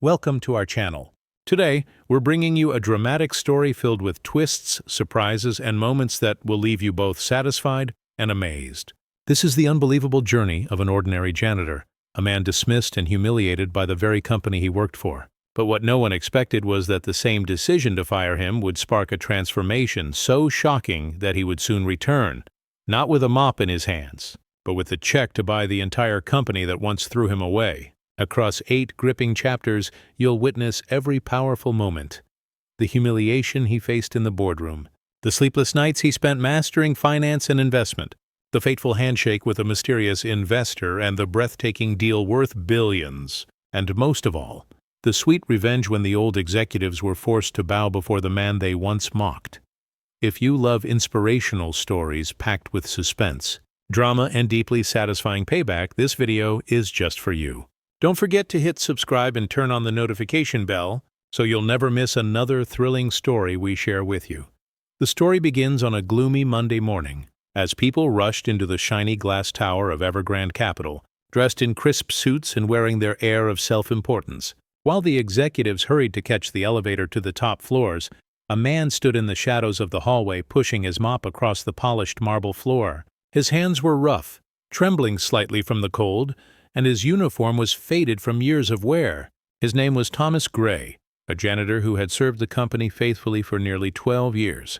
Welcome to our channel. Today, we're bringing you a dramatic story filled with twists, surprises, and moments that will leave you both satisfied and amazed. This is the unbelievable journey of an ordinary janitor, a man dismissed and humiliated by the very company he worked for. But what no one expected was that the same decision to fire him would spark a transformation so shocking that he would soon return, not with a mop in his hands, but with a check to buy the entire company that once threw him away. Across 8 gripping chapters, you'll witness every powerful moment. The humiliation he faced in the boardroom, the sleepless nights he spent mastering finance and investment, the fateful handshake with a mysterious investor, and the breathtaking deal worth billions. And most of all, the sweet revenge when the old executives were forced to bow before the man they once mocked. If you love inspirational stories packed with suspense, drama, and deeply satisfying payback, this video is just for you. Don't forget to hit subscribe and turn on the notification bell so you'll never miss another thrilling story we share with you. The story begins on a gloomy Monday morning as people rushed into the shiny glass tower of Evergrande Capital, dressed in crisp suits and wearing their air of self-importance. While the executives hurried to catch the elevator to the top floors, a man stood in the shadows of the hallway pushing his mop across the polished marble floor. His hands were rough, trembling slightly from the cold, and his uniform was faded from years of wear. His name was Thomas Gray, a janitor who had served the company faithfully for nearly 12 years.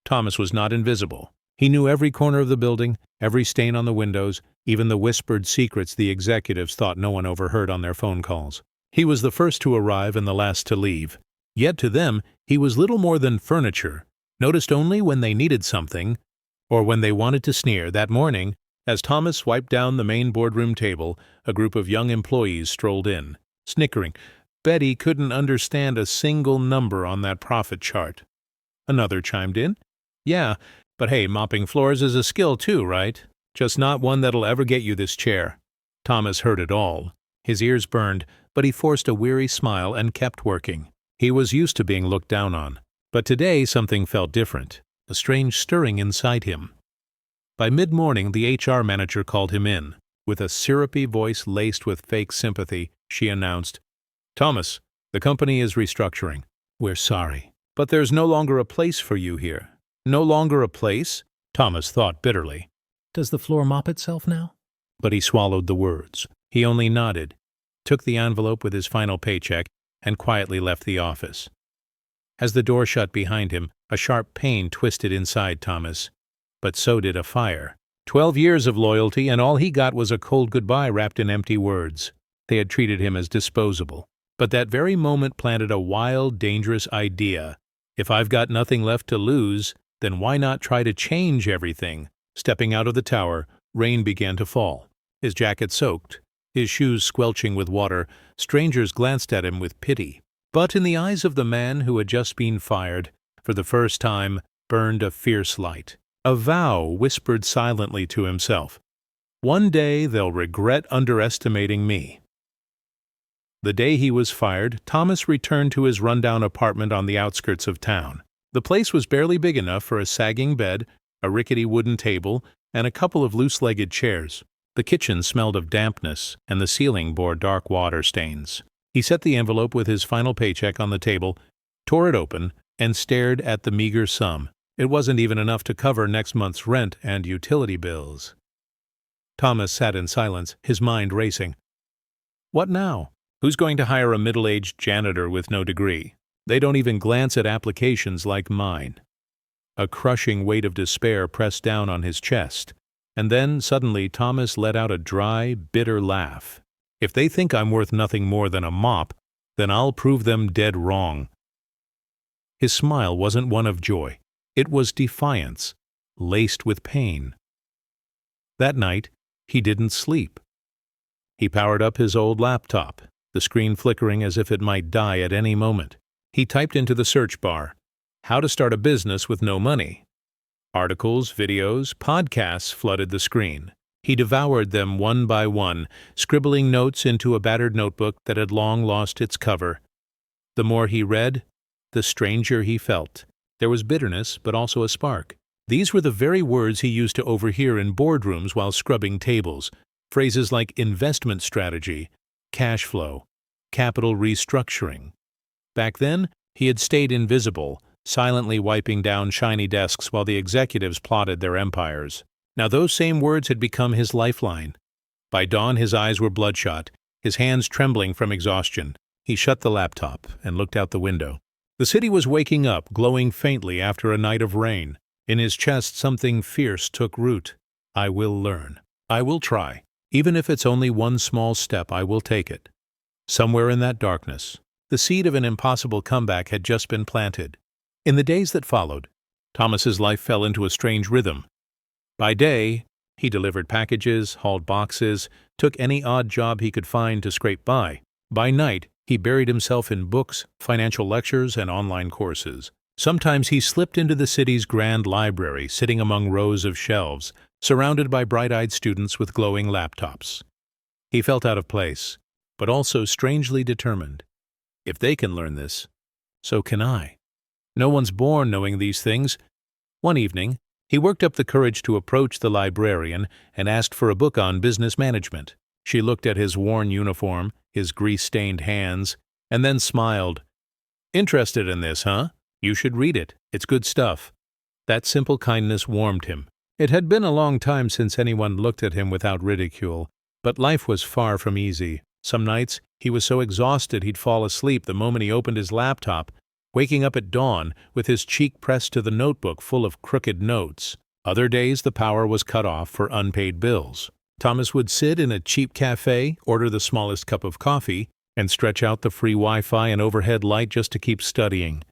Thomas was not invisible. He knew every corner of the building, every stain on the windows, even the whispered secrets the executives thought no one overheard on their phone calls. He was the first to arrive and the last to leave. Yet to them, he was little more than furniture, noticed only when they needed something or when they wanted to sneer. That morning, as Thomas wiped down the main boardroom table, a group of young employees strolled in, snickering. Betty couldn't understand a single number on that profit chart. Another chimed in. Yeah, but hey, mopping floors is a skill too, right? Just not one that'll ever get you this chair. Thomas heard it all. His ears burned, but he forced a weary smile and kept working. He was used to being looked down on. But today something felt different, a strange stirring inside him. By mid-morning, the HR manager called him in. With a syrupy voice laced with fake sympathy, she announced, "Thomas, the company is restructuring. We're sorry, but there's no longer a place for you here." No longer a place? Thomas thought bitterly. Does the floor mop itself now? But he swallowed the words. He only nodded, took the envelope with his final paycheck, and quietly left the office. As the door shut behind him, a sharp pain twisted inside Thomas. But so did a fire. 12 years of loyalty, and all he got was a cold goodbye wrapped in empty words. They had treated him as disposable. But that very moment planted a wild, dangerous idea. If I've got nothing left to lose, then why not try to change everything? Stepping out of the tower, rain began to fall. His jacket soaked, his shoes squelching with water. Strangers glanced at him with pity. But in the eyes of the man who had just been fired, for the first time, burned a fierce light. A vow whispered silently to himself. One day they'll regret underestimating me. The day he was fired, Thomas returned to his rundown apartment on the outskirts of town. The place was barely big enough for a sagging bed, a rickety wooden table, and a couple of loose-legged chairs. The kitchen smelled of dampness, and the ceiling bore dark water stains. He set the envelope with his final paycheck on the table, tore it open, and stared at the meager sum. It wasn't even enough to cover next month's rent and utility bills. Thomas sat in silence, his mind racing. What now? Who's going to hire a middle-aged janitor with no degree? They don't even glance at applications like mine. A crushing weight of despair pressed down on his chest, and then suddenly Thomas let out a dry, bitter laugh. If they think I'm worth nothing more than a mop, then I'll prove them dead wrong. His smile wasn't one of joy. It was defiance, laced with pain. That night, he didn't sleep. He powered up his old laptop, the screen flickering as if it might die at any moment. He typed into the search bar, "How to start a business with no money." Articles, videos, podcasts flooded the screen. He devoured them one by one, scribbling notes into a battered notebook that had long lost its cover. The more he read, the stranger he felt. There was bitterness, but also a spark. These were the very words he used to overhear in boardrooms while scrubbing tables. Phrases like investment strategy, cash flow, capital restructuring. Back then, he had stayed invisible, silently wiping down shiny desks while the executives plotted their empires. Now those same words had become his lifeline. By dawn, his eyes were bloodshot, his hands trembling from exhaustion. He shut the laptop and looked out the window. The city was waking up, glowing faintly after a night of rain. In his chest, something fierce took root. I will learn. I will try. Even if it's only one small step, I will take it. Somewhere in that darkness, the seed of an impossible comeback had just been planted. In the days that followed, Thomas's life fell into a strange rhythm. By day, he delivered packages, hauled boxes, took any odd job he could find to scrape by. By night, he buried himself in books, financial lectures, and online courses. Sometimes he slipped into the city's grand library, sitting among rows of shelves, surrounded by bright-eyed students with glowing laptops. He felt out of place, but also strangely determined. If they can learn this, so can I. No one's born knowing these things. One evening, he worked up the courage to approach the librarian and asked for a book on business management. She looked at his worn uniform, his grease-stained hands, and then smiled. "Interested in this, huh? You should read it. It's good stuff." That simple kindness warmed him. It had been a long time since anyone looked at him without ridicule, but life was far from easy. Some nights, he was so exhausted he'd fall asleep the moment he opened his laptop, waking up at dawn with his cheek pressed to the notebook full of crooked notes. Other days, the power was cut off for unpaid bills. Thomas would sit in a cheap cafe, order the smallest cup of coffee, and stretch out the free Wi-Fi and overhead light just to keep studying.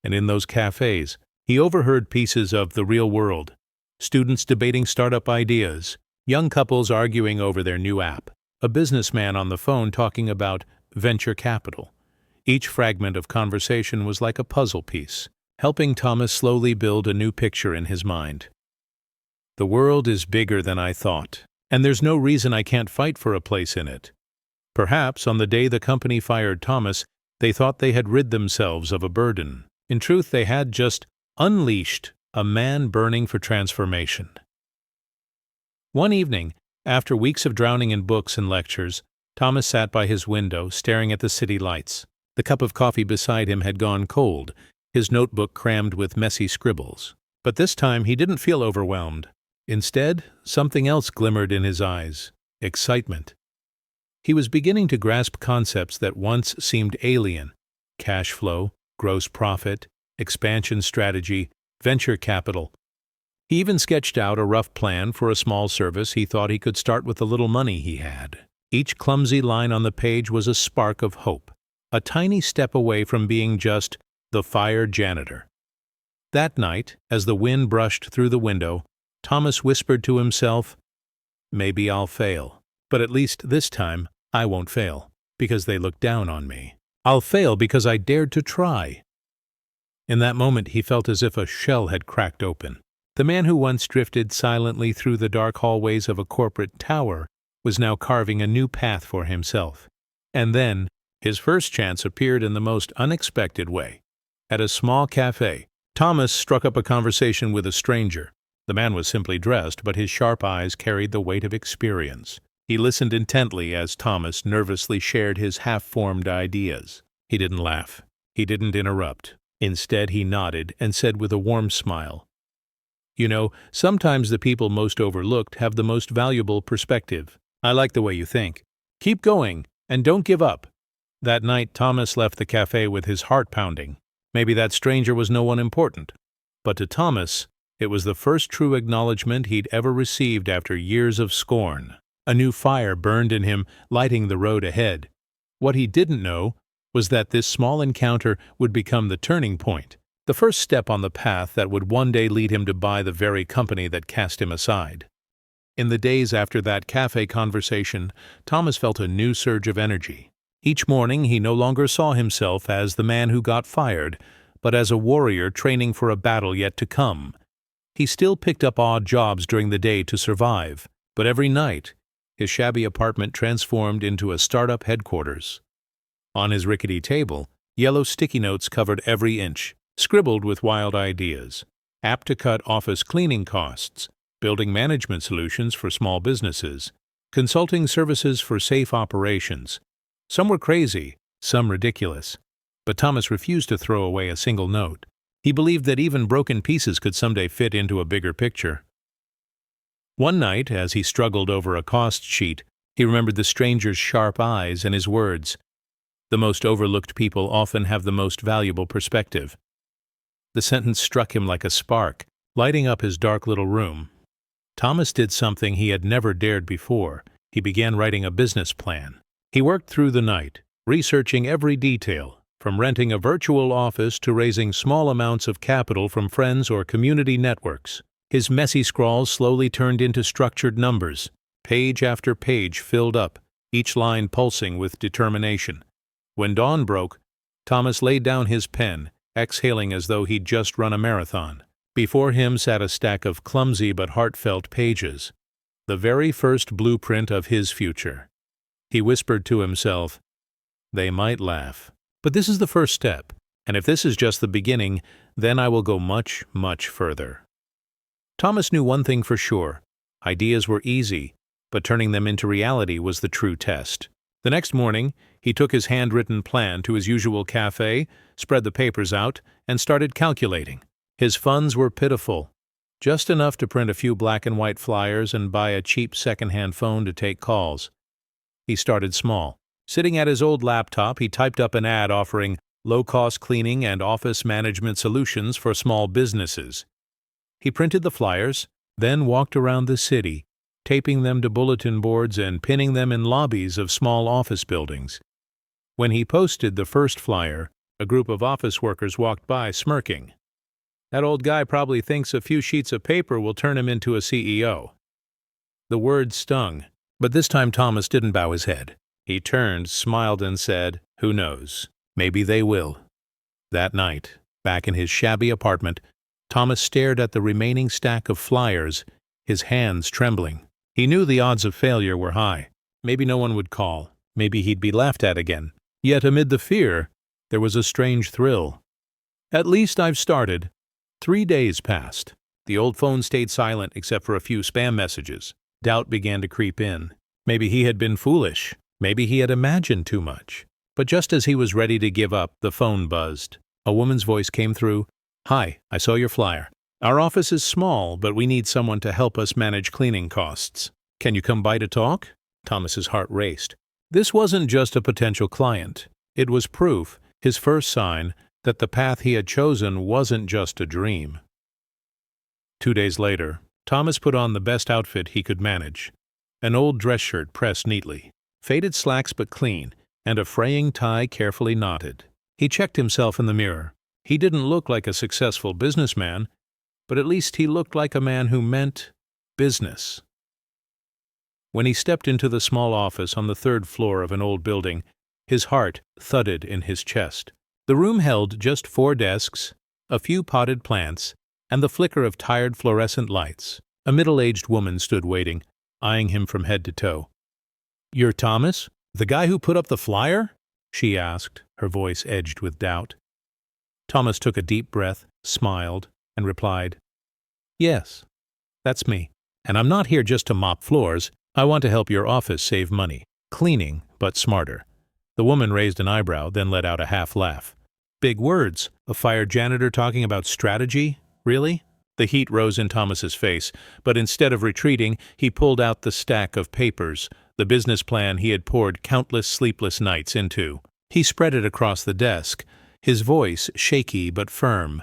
And in those cafes, he overheard pieces of the real world. Students debating startup ideas, young couples arguing over their new app, a businessman on the phone talking about venture capital. Each fragment of conversation was like a puzzle piece, helping Thomas slowly build a new picture in his mind. The world is bigger than I thought, and there's no reason I can't fight for a place in it. Perhaps on the day the company fired Thomas, they thought they had rid themselves of a burden. In truth, they had just unleashed a man burning for transformation. One evening, after weeks of drowning in books and lectures, Thomas sat by his window, staring at the city lights. The cup of coffee beside him had gone cold, his notebook crammed with messy scribbles. But this time he didn't feel overwhelmed. Instead, something else glimmered in his eyes: excitement. He was beginning to grasp concepts that once seemed alien: cash flow, gross profit, expansion strategy, venture capital. He even sketched out a rough plan for a small service he thought he could start with the little money he had. Each clumsy line on the page was a spark of hope, a tiny step away from being just the fired janitor. That night, as the wind brushed through the window, Thomas whispered to himself, "Maybe I'll fail, but at least this time I won't fail, because they look down on me. I'll fail because I dared to try." In that moment he felt as if a shell had cracked open. The man who once drifted silently through the dark hallways of a corporate tower was now carving a new path for himself. And then, his first chance appeared in the most unexpected way. At a small cafe, Thomas struck up a conversation with a stranger. The man was simply dressed, but his sharp eyes carried the weight of experience. He listened intently as Thomas nervously shared his half-formed ideas. He didn't laugh. He didn't interrupt. Instead, he nodded and said with a warm smile, "You know, sometimes the people most overlooked have the most valuable perspective. I like the way you think. Keep going, and don't give up." That night, Thomas left the cafe with his heart pounding. Maybe that stranger was no one important. But to Thomas, it was the first true acknowledgement he'd ever received after years of scorn. A new fire burned in him, lighting the road ahead. What he didn't know was that this small encounter would become the turning point, the first step on the path that would one day lead him to buy the very company that cast him aside. In the days after that cafe conversation, Thomas felt a new surge of energy. Each morning he no longer saw himself as the man who got fired, but as a warrior training for a battle yet to come. He still picked up odd jobs during the day to survive, but every night, his shabby apartment transformed into a startup headquarters. On his rickety table, yellow sticky notes covered every inch, scribbled with wild ideas: app to cut office cleaning costs, building management solutions for small businesses, consulting services for safe operations, Some were crazy, some ridiculous. But Thomas refused to throw away a single note. He believed that even broken pieces could someday fit into a bigger picture. One night, as he struggled over a cost sheet, he remembered the stranger's sharp eyes and his words. The most overlooked people often have the most valuable perspective. The sentence struck him like a spark, lighting up his dark little room. Thomas did something he had never dared before. He began writing a business plan. He worked through the night, researching every detail, from renting a virtual office to raising small amounts of capital from friends or community networks. His messy scrawls slowly turned into structured numbers. Page after page filled up, each line pulsing with determination. When dawn broke, Thomas laid down his pen, exhaling as though he'd just run a marathon. Before him sat a stack of clumsy but heartfelt pages, the very first blueprint of his future. He whispered to himself, "They might laugh, but this is the first step, and if this is just the beginning, then I will go much, much further." Thomas knew one thing for sure. Ideas were easy, but turning them into reality was the true test. The next morning, he took his handwritten plan to his usual cafe, spread the papers out, and started calculating. His funds were pitiful, just enough to print a few black and white flyers and buy a cheap second-hand phone to take calls. He started small. Sitting at his old laptop, he typed up an ad offering low-cost cleaning and office management solutions for small businesses. He printed the flyers, then walked around the city, taping them to bulletin boards and pinning them in lobbies of small office buildings. When he posted the first flyer, a group of office workers walked by smirking. "That old guy probably thinks a few sheets of paper will turn him into a CEO." The words stung, but this time Thomas didn't bow his head. He turned, smiled, and said, "Who knows? Maybe they will." That night, back in his shabby apartment, Thomas stared at the remaining stack of flyers, his hands trembling. He knew the odds of failure were high. Maybe no one would call. Maybe he'd be laughed at again. Yet amid the fear, there was a strange thrill. "At least I've started." 3 days passed. The old phone stayed silent except for a few spam messages. Doubt began to creep in. Maybe he had been foolish. Maybe he had imagined too much. But just as he was ready to give up, the phone buzzed. A woman's voice came through. "Hi, I saw your flyer. Our office is small, but we need someone to help us manage cleaning costs. Can you come by to talk?" Thomas's heart raced. This wasn't just a potential client. It was proof, his first sign, that the path he had chosen wasn't just a dream. 2 days later, Thomas put on the best outfit he could manage. An old dress shirt pressed neatly, faded slacks but clean, and a fraying tie carefully knotted. He checked himself in the mirror. He didn't look like a successful businessman, but at least he looked like a man who meant business. When he stepped into the small office on the 3rd floor of an old building, his heart thudded in his chest. The room held just 4 desks, a few potted plants, and the flicker of tired fluorescent lights. A middle-aged woman stood waiting, eyeing him from head to toe. "You're Thomas? The guy who put up the flyer?" she asked, her voice edged with doubt. Thomas took a deep breath, smiled, and replied, "Yes, that's me. And I'm not here just to mop floors. I want to help your office save money. Cleaning, but smarter." The woman raised an eyebrow, then let out a half laugh. "Big words. A fired janitor talking about strategy? Really?" The heat rose in Thomas's face, but instead of retreating, he pulled out the stack of papers, the business plan he had poured countless sleepless nights into. He spread it across the desk, his voice shaky but firm.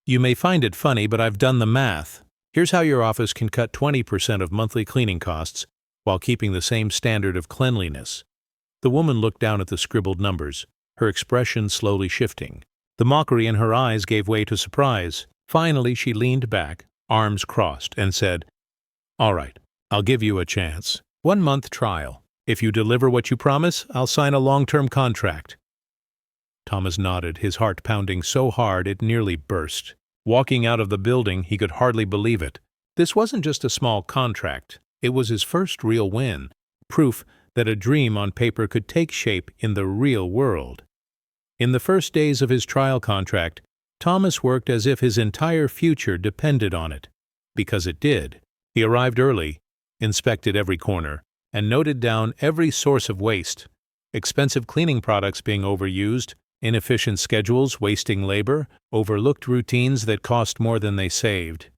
"You may find it funny, but I've done the math. Here's how your office can cut 20% of monthly cleaning costs while keeping the same standard of cleanliness." The woman looked down at the scribbled numbers, her expression slowly shifting. The mockery in her eyes gave way to surprise. Finally, she leaned back, arms crossed, and said, "All right, I'll give you a chance. 1-month trial. If you deliver what you promise, I'll sign a long-term contract." Thomas nodded, his heart pounding so hard it nearly burst. Walking out of the building, he could hardly believe it. This wasn't just a small contract. It was his first real win, proof that a dream on paper could take shape in the real world. In the first days of his trial contract, Thomas worked as if his entire future depended on it. Because it did. He arrived early, inspected every corner, and noted down every source of waste. expensive cleaning products being overused, inefficient schedules wasting labor, overlooked routines that cost more than they saved.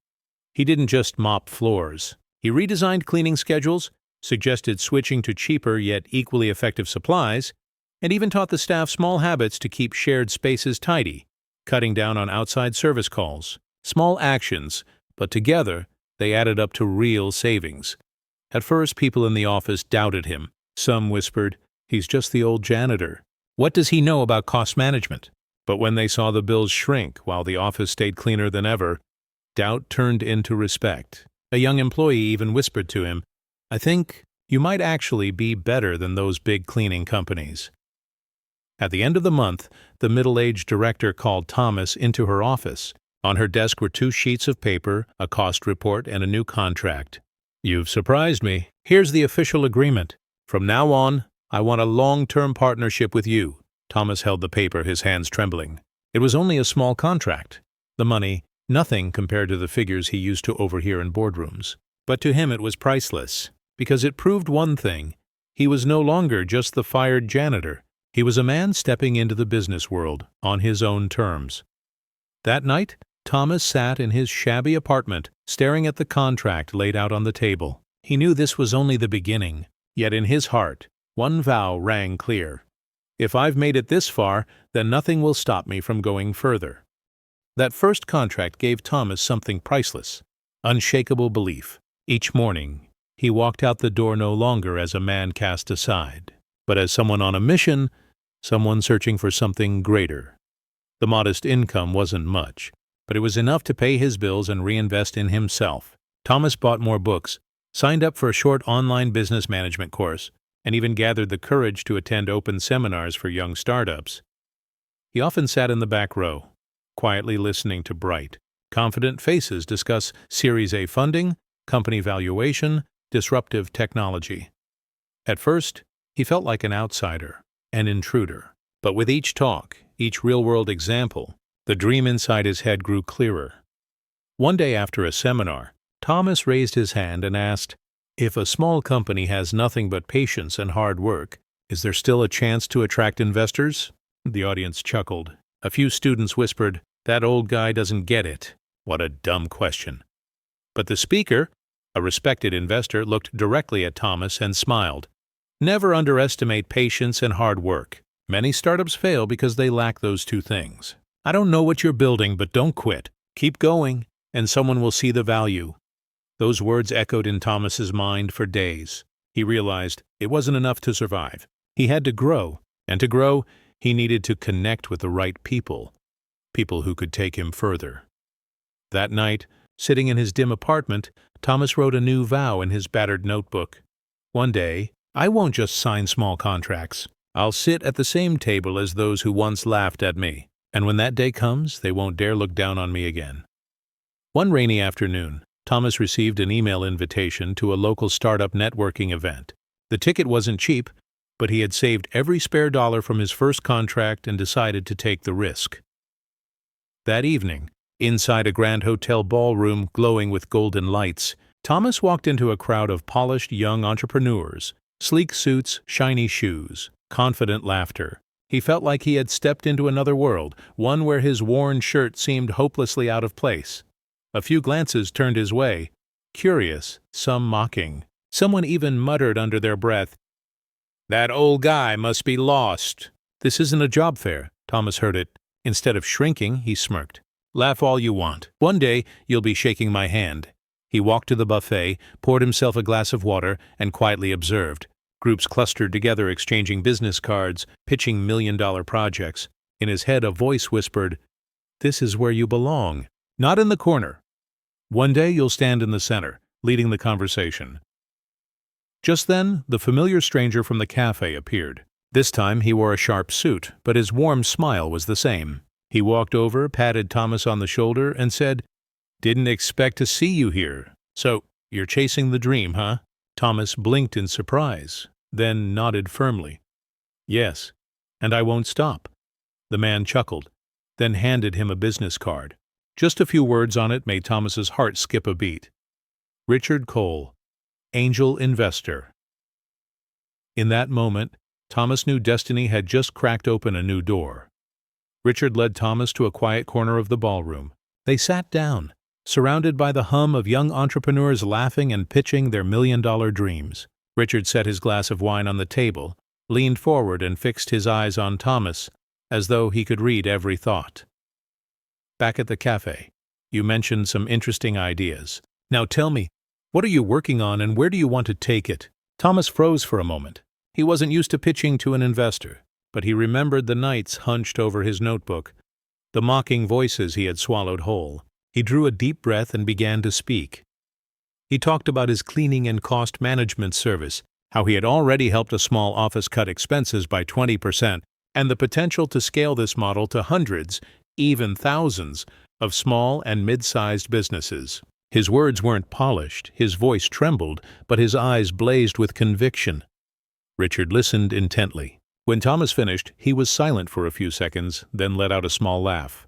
He didn't just mop floors. He redesigned cleaning schedules, suggested switching to cheaper yet equally effective supplies, and even taught the staff small habits to keep shared spaces tidy, cutting down on outside service calls. Small actions, but together they added up to real savings. At first, people in the office doubted him. Some whispered, "He's just the old janitor. What does he know about cost management?" But when they saw the bills shrink while the office stayed cleaner than ever, doubt turned into respect. A young employee even whispered to him, "I think you might actually be better than those big cleaning companies." At the end of the month, the middle-aged director called Thomas into her office. On her desk were 2 sheets of paper, a cost report, and a new contract. "You've surprised me. Here's the official agreement. From now on, I want a long-term partnership with you." Thomas held the paper, his hands trembling. It was only a small contract. The money, nothing compared to the figures he used to overhear in boardrooms. But to him it was priceless, because it proved one thing. He was no longer just the fired janitor. He was a man stepping into the business world on his own terms. That night, Thomas sat in his shabby apartment, staring at the contract laid out on the table. He knew this was only the beginning, yet in his heart, one vow rang clear. "If I've made it this far, then nothing will stop me from going further." That first contract gave Thomas something priceless, unshakable belief. Each morning, he walked out the door no longer as a man cast aside, but as someone on a mission, someone searching for something greater. The modest income wasn't much, but it was enough to pay his bills and reinvest in himself. Thomas bought more books, signed up for a short online business management course, and even gathered the courage to attend open seminars for young startups. He often sat in the back row, quietly listening to bright, confident faces discuss Series A funding, company valuation, disruptive technology. At first, he felt like an outsider, an intruder. But with each talk, each real-world example, the dream inside his head grew clearer. One day after a seminar, Thomas raised his hand and asked, "If a small company has nothing but patience and hard work, is there still a chance to attract investors?" The audience chuckled. A few students whispered, "That old guy doesn't get it." What a dumb question. But the speaker, a respected investor, looked directly at Thomas and smiled. Never underestimate patience and hard work. Many startups fail because they lack those 2 things. I don't know what you're building, but don't quit. Keep going, and someone will see the value. Those words echoed in Thomas's mind for days. He realized it wasn't enough to survive. He had to grow, and to grow, he needed to connect with the right people, people who could take him further. That night, sitting in his dim apartment, Thomas wrote a new vow in his battered notebook. "One day, I won't just sign small contracts. I'll sit at the same table as those who once laughed at me, and when that day comes, they won't dare look down on me again." One rainy afternoon, Thomas received an email invitation to a local startup networking event. The ticket wasn't cheap, but he had saved every spare dollar from his first contract and decided to take the risk. That evening, inside a grand hotel ballroom glowing with golden lights, Thomas walked into a crowd of polished young entrepreneurs, sleek suits, shiny shoes, confident laughter. He felt like he had stepped into another world, one where his worn shirt seemed hopelessly out of place. A few glances turned his way, curious, some mocking. Someone even muttered under their breath, "That old guy must be lost." "This isn't a job fair," Thomas heard it. Instead of shrinking, he smirked. "Laugh all you want. One day, you'll be shaking my hand." He walked to the buffet, poured himself a glass of water, and quietly observed. Groups clustered together exchanging business cards, pitching million-dollar projects. In his head, a voice whispered, "This is where you belong. Not in the corner. One day you'll stand in the center, leading the conversation." Just then, the familiar stranger from the cafe appeared. This time he wore a sharp suit, but his warm smile was the same. He walked over, patted Thomas on the shoulder, and said, "Didn't expect to see you here. So, you're chasing the dream, huh?" Thomas blinked in surprise, then nodded firmly. "Yes, and I won't stop." The man chuckled, then handed him a business card. Just a few words on it made Thomas's heart skip a beat. Richard Cole, Angel Investor. In that moment, Thomas knew destiny had just cracked open a new door. Richard led Thomas to a quiet corner of the ballroom. They sat down, surrounded by the hum of young entrepreneurs laughing and pitching their million-dollar dreams. Richard set his glass of wine on the table, leaned forward and fixed his eyes on Thomas, as though he could read every thought. "Back at the cafe, you mentioned some interesting ideas. Now tell me, what are you working on and where do you want to take it?" Thomas froze for a moment. He wasn't used to pitching to an investor, but he remembered the nights hunched over his notebook, the mocking voices he had swallowed whole. He drew a deep breath and began to speak. He talked about his cleaning and cost management service, how he had already helped a small office cut expenses by 20%, and the potential to scale this model to hundreds, even thousands, of small and mid-sized businesses. His words weren't polished, his voice trembled, but his eyes blazed with conviction. Richard listened intently. When Thomas finished, he was silent for a few seconds, then let out a small laugh.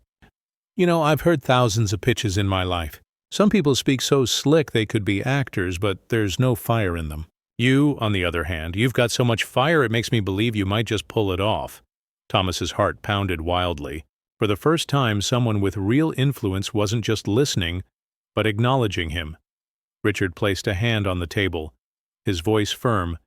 "You know, I've heard thousands of pitches in my life. Some people speak so slick they could be actors, but there's no fire in them. You, on the other hand, you've got so much fire it makes me believe you might just pull it off." Thomas's heart pounded wildly. For the first time, someone with real influence wasn't just listening, but acknowledging him. Richard placed a hand on the table, his voice firm.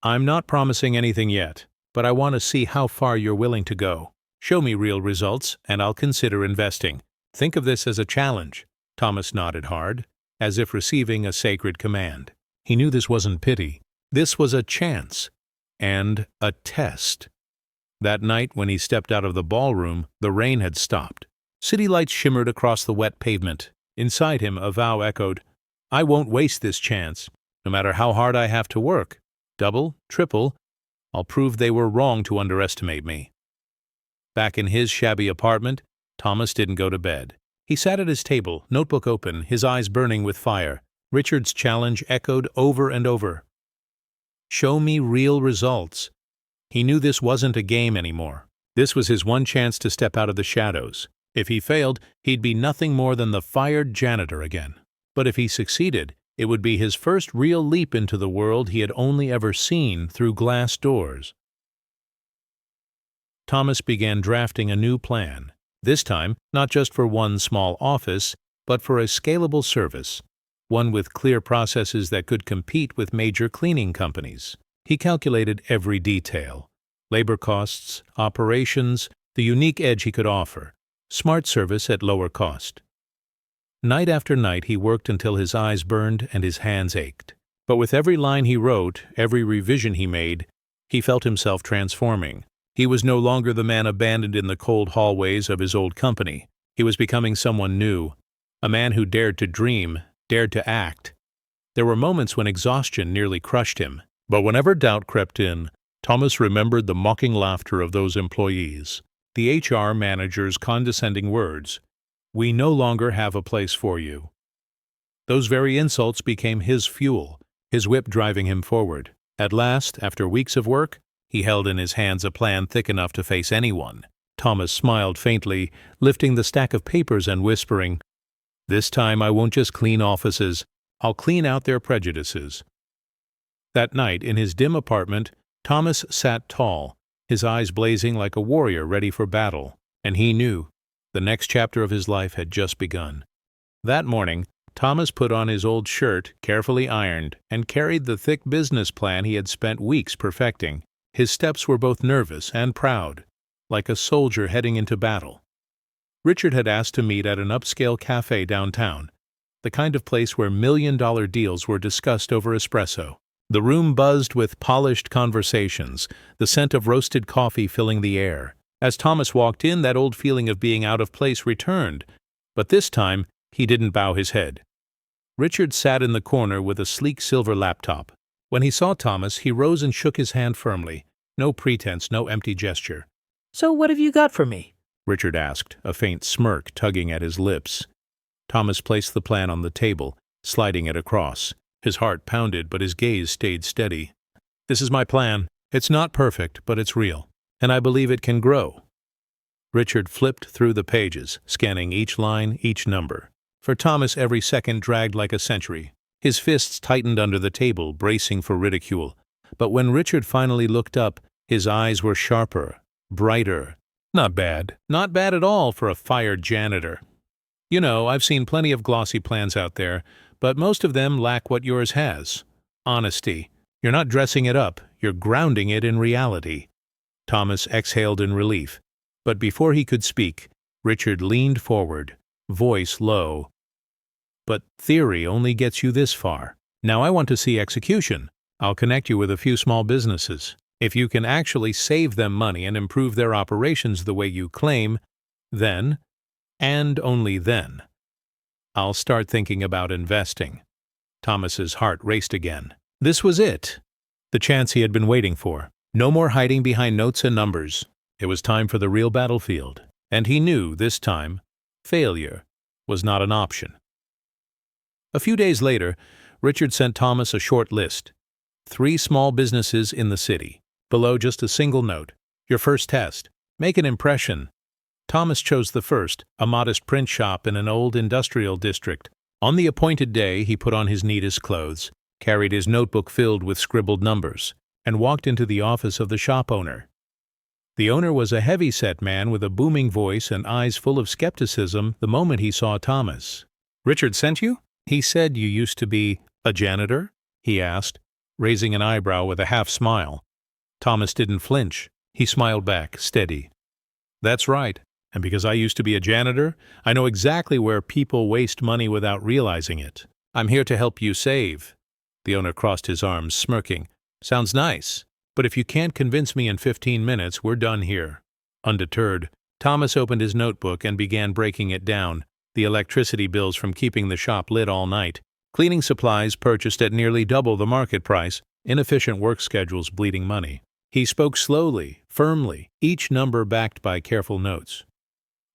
"I'm not promising anything yet, but I want to see how far you're willing to go. Show me real results, and I'll consider investing. Think of this as a challenge." Thomas nodded hard, as if receiving a sacred command. He knew this wasn't pity. This was a chance and a test. That night, when he stepped out of the ballroom, the rain had stopped. City lights shimmered across the wet pavement. Inside him, a vow echoed, "I won't waste this chance. No matter how hard I have to work, double, triple, I'll prove they were wrong to underestimate me." Back in his shabby apartment, Thomas didn't go to bed. He sat at his table, notebook open, his eyes burning with fire. Richard's challenge echoed over and over. "Show me real results." He knew this wasn't a game anymore. This was his one chance to step out of the shadows. If he failed, he'd be nothing more than the fired janitor again. But if he succeeded, it would be his first real leap into the world he had only ever seen through glass doors. Thomas began drafting a new plan, this time not just for one small office, but for a scalable service, one with clear processes that could compete with major cleaning companies. He calculated every detail: labor costs, operations, the unique edge he could offer, smart service at lower cost. Night after night he worked until his eyes burned and his hands ached. But with every line he wrote, every revision he made, he felt himself transforming. He was no longer the man abandoned in the cold hallways of his old company. He was becoming someone new, a man who dared to dream, dared to act. There were moments when exhaustion nearly crushed him, but whenever doubt crept in, Thomas remembered the mocking laughter of those employees, the HR manager's condescending words, "We no longer have a place for you." Those very insults became his fuel, his whip driving him forward. At last, after weeks of work, he held in his hands a plan thick enough to face anyone. Thomas smiled faintly, lifting the stack of papers and whispering, "This time I won't just clean offices, I'll clean out their prejudices." That night, in his dim apartment, Thomas sat tall, his eyes blazing like a warrior ready for battle, and he knew the next chapter of his life had just begun. That morning, Thomas put on his old shirt, carefully ironed, and carried the thick business plan he had spent weeks perfecting. His steps were both nervous and proud, like a soldier heading into battle. Richard had asked to meet at an upscale cafe downtown, the kind of place where million-dollar deals were discussed over espresso. The room buzzed with polished conversations, the scent of roasted coffee filling the air. As Thomas walked in, that old feeling of being out of place returned, but this time he didn't bow his head. Richard sat in the corner with a sleek silver laptop. When he saw Thomas, he rose and shook his hand firmly. No pretense, no empty gesture. "So what have you got for me?" Richard asked, a faint smirk tugging at his lips. Thomas placed the plan on the table, sliding it across. His heart pounded, but his gaze stayed steady. "This is my plan. It's not perfect, but it's real, and I believe it can grow." Richard flipped through the pages, scanning each line, each number. For Thomas, every second dragged like a century. His fists tightened under the table, bracing for ridicule. but when Richard finally looked up, his eyes were sharper, brighter. Not bad. Not bad at all for a fired janitor. You know, I've seen plenty of glossy plans out there, but most of them lack what yours has. Honesty. You're not dressing it up, you're grounding it in reality. Thomas exhaled in relief. But before he could speak, Richard leaned forward, voice low. But theory only gets you this far. Now I want to see execution. I'll connect you with a few small businesses. If you can actually save them money and improve their operations the way you claim, then, and only then, I'll start thinking about investing. Thomas's heart raced again. This was it. The chance he had been waiting for. No more hiding behind notes and numbers. It was time for the real battlefield. And he knew, this time, failure was not an option. A few days later, Richard sent Thomas a short list. 3 small businesses in the city. Below just a single note. Your first test. Make an impression. Thomas chose the first, a modest print shop in an old industrial district. On the appointed day, he put on his neatest clothes, carried his notebook filled with scribbled numbers, and walked into the office of the shop owner. The owner was a heavy-set man with a booming voice and eyes full of skepticism the moment he saw Thomas. "Richard sent you? He said you used to be a janitor?" he asked, raising an eyebrow with a half-smile. Thomas didn't flinch. He smiled back, steady. "That's right. And because I used to be a janitor, I know exactly where people waste money without realizing it. I'm here to help you save." The owner crossed his arms, smirking. "Sounds nice. But if you can't convince me in 15 minutes, we're done here." Undeterred, Thomas opened his notebook and began breaking it down. The electricity bills from keeping the shop lit all night, cleaning supplies purchased at nearly double the market price, inefficient work schedules bleeding money. He spoke slowly, firmly, each number backed by careful notes.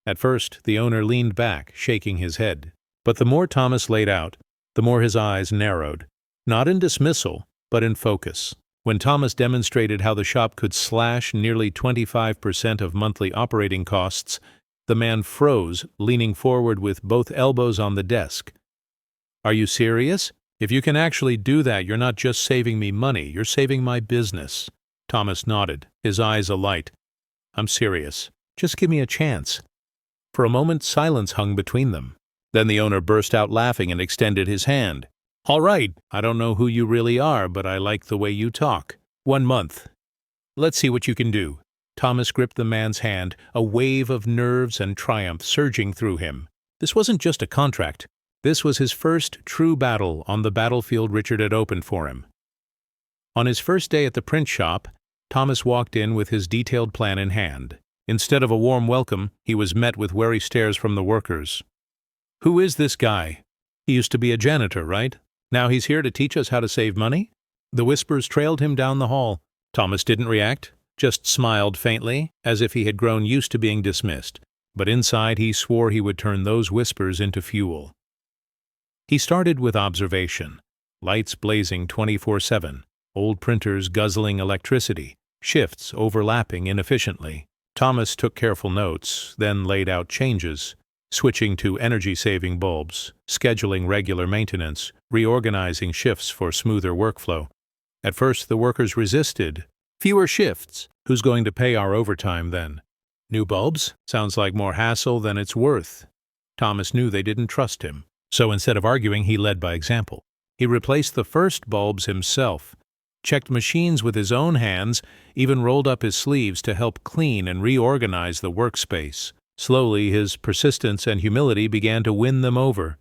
At first, the owner leaned back, shaking his head. But the more Thomas laid out, the more his eyes narrowed, not in dismissal, but in focus. When Thomas demonstrated how the shop could slash nearly 25% of monthly operating costs, the man froze, leaning forward with both elbows on the desk. "Are you serious? If you can actually do that, you're not just saving me money, you're saving my business." Thomas nodded, his eyes alight. "I'm serious. Just give me a chance." For a moment, silence hung between them. Then the owner burst out laughing and extended his hand. "All right, I don't know who you really are, but I like the way you talk. 1 month. Let's see what you can do." Thomas gripped the man's hand, a wave of nerves and triumph surging through him. This wasn't just a contract. This was his first true battle on the battlefield Richard had opened for him. On his first day at the print shop, Thomas walked in with his detailed plan in hand. Instead of a warm welcome, he was met with wary stares from the workers. "Who is this guy? He used to be a janitor, right? Now he's here to teach us how to save money?" The whispers trailed him down the hall. Thomas didn't react, just smiled faintly, as if he had grown used to being dismissed. But inside he swore he would turn those whispers into fuel. He started with observation. Lights blazing 24/7, old printers guzzling electricity, shifts overlapping inefficiently. Thomas took careful notes, then laid out changes, switching to energy-saving bulbs, scheduling regular maintenance, reorganizing shifts for smoother workflow. At first the workers resisted. "Fewer shifts. Who's going to pay our overtime then? New bulbs? Sounds like more hassle than it's worth." Thomas knew they didn't trust him. So instead of arguing, he led by example. He replaced the first bulbs himself, checked machines with his own hands, even rolled up his sleeves to help clean and reorganize the workspace. Slowly, his persistence and humility began to win them over.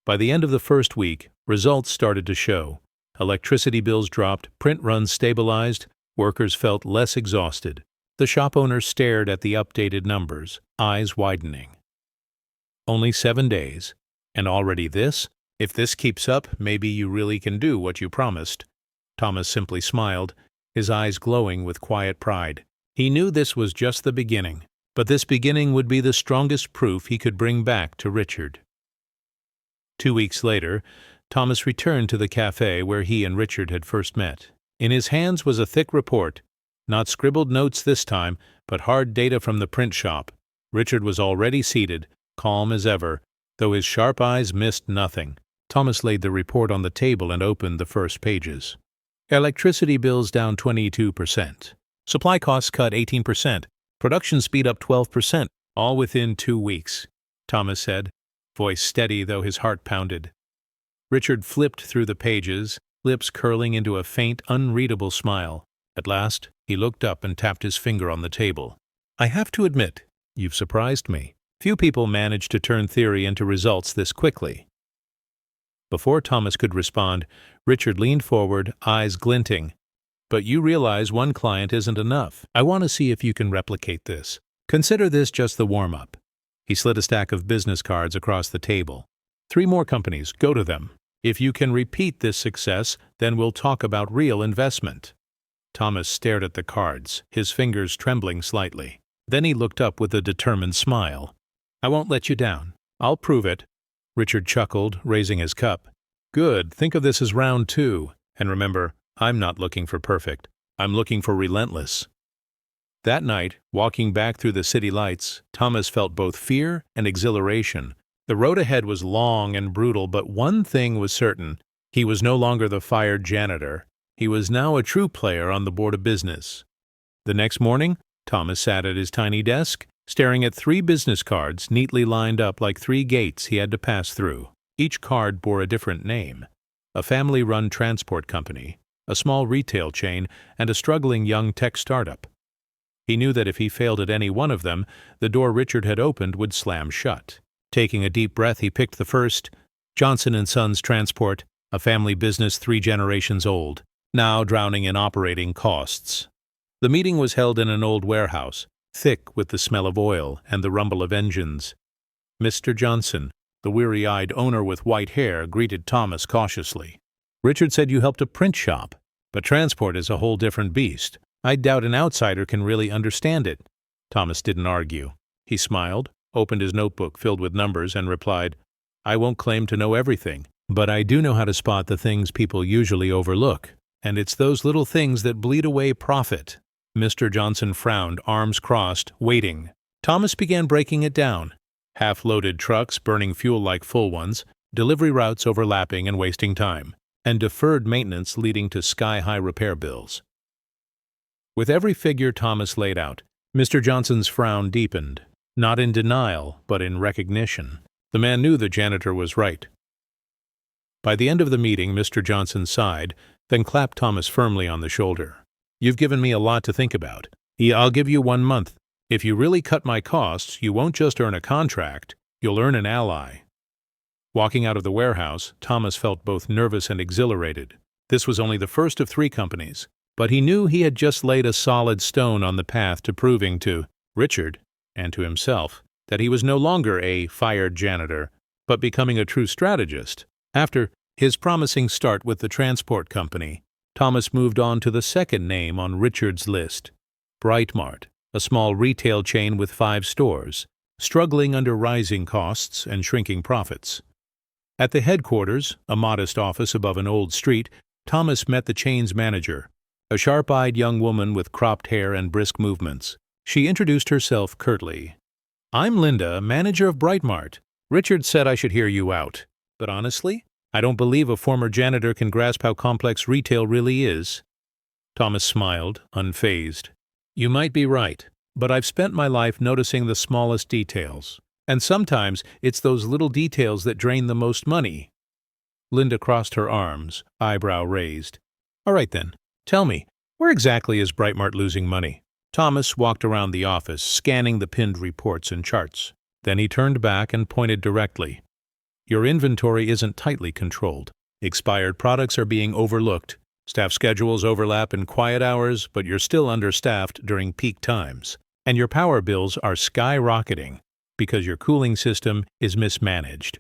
By the end of the first week, results started to show. Electricity bills dropped, print runs stabilized, workers felt less exhausted. The shop owner stared at the updated numbers, eyes widening. Only 7 days. And already this? If this keeps up, maybe you really can do what you promised. Thomas simply smiled, his eyes glowing with quiet pride. He knew this was just the beginning, but this beginning would be the strongest proof he could bring back to Richard. 2 weeks later, Thomas returned to the cafe where he and Richard had first met. In his hands was a thick report, not scribbled notes this time, but hard data from the print shop. Richard was already seated, calm as ever, though his sharp eyes missed nothing. Thomas laid the report on the table and opened the first pages. Electricity bills down 22%. Supply costs cut 18%. Production speed up 12%, all within 2 weeks, Thomas said, voice steady though his heart pounded. Richard flipped through the pages, lips curling into a faint, unreadable smile. At last, he looked up and tapped his finger on the table. I have to admit, you've surprised me. Few people manage to turn theory into results this quickly. Before Thomas could respond, Richard leaned forward, eyes glinting. But you realize one client isn't enough. I want to see if you can replicate this. Consider this just the warm-up. He slid a stack of business cards across the table. 3 more companies, go to them. If you can repeat this success, then we'll talk about real investment. Thomas stared at the cards, his fingers trembling slightly. Then he looked up with a determined smile. I won't let you down. I'll prove it. Richard chuckled, raising his cup. Good, think of this as round 2. And remember, I'm not looking for perfect. I'm looking for relentless. That night, walking back through the city lights, Thomas felt both fear and exhilaration. The road ahead was long and brutal, but one thing was certain. He was no longer the fired janitor. He was now a true player on the board of business. The next morning, Thomas sat at his tiny desk, staring at 3 business cards neatly lined up like 3 gates he had to pass through. Each card bore a different name: a family-run transport company, a small retail chain, and a struggling young tech startup. He knew that if he failed at any one of them, the door Richard had opened would slam shut. Taking a deep breath, he picked the first, Johnson & Sons Transport, a family business 3 generations old, now drowning in operating costs. The meeting was held in an old warehouse, thick with the smell of oil and the rumble of engines. Mr. Johnson, the weary-eyed owner with white hair, greeted Thomas cautiously. Richard said you helped a print shop, but transport is a whole different beast. I doubt an outsider can really understand it. Thomas didn't argue. He smiled, opened his notebook filled with numbers, and replied, I won't claim to know everything, but I do know how to spot the things people usually overlook, and it's those little things that bleed away profit. Mr. Johnson frowned, arms crossed, waiting. Thomas began breaking it down. Half-loaded trucks burning fuel like full ones, delivery routes overlapping and wasting time, and deferred maintenance leading to sky-high repair bills. With every figure Thomas laid out, Mr. Johnson's frown deepened, not in denial, but in recognition. The man knew the janitor was right. By the end of the meeting, Mr. Johnson sighed, then clapped Thomas firmly on the shoulder. You've given me a lot to think about. I'll give you 1 month. If you really cut my costs, you won't just earn a contract, you'll earn an ally. Walking out of the warehouse, Thomas felt both nervous and exhilarated. This was only the first of 3 companies, but he knew he had just laid a solid stone on the path to proving to Richard and to himself that he was no longer a fired janitor, but becoming a true strategist. After his promising start with the transport company, Thomas moved on to the second name on Richard's list, Brightmart, a small retail chain with 5 stores, struggling under rising costs and shrinking profits. At the headquarters, a modest office above an old street, Thomas met the chain's manager, a sharp-eyed young woman with cropped hair and brisk movements. She introduced herself curtly. I'm Linda, manager of Brightmart. Richard said I should hear you out. But honestly, I don't believe a former janitor can grasp how complex retail really is. Thomas smiled, unfazed. You might be right, but I've spent my life noticing the smallest details. And sometimes it's those little details that drain the most money. Linda crossed her arms, eyebrow raised. All right then, tell me, where exactly is Brightmart losing money? Thomas walked around the office, scanning the pinned reports and charts. Then he turned back and pointed directly. Your inventory isn't tightly controlled. Expired products are being overlooked. Staff schedules overlap in quiet hours, but you're still understaffed during peak times. And your power bills are skyrocketing because your cooling system is mismanaged.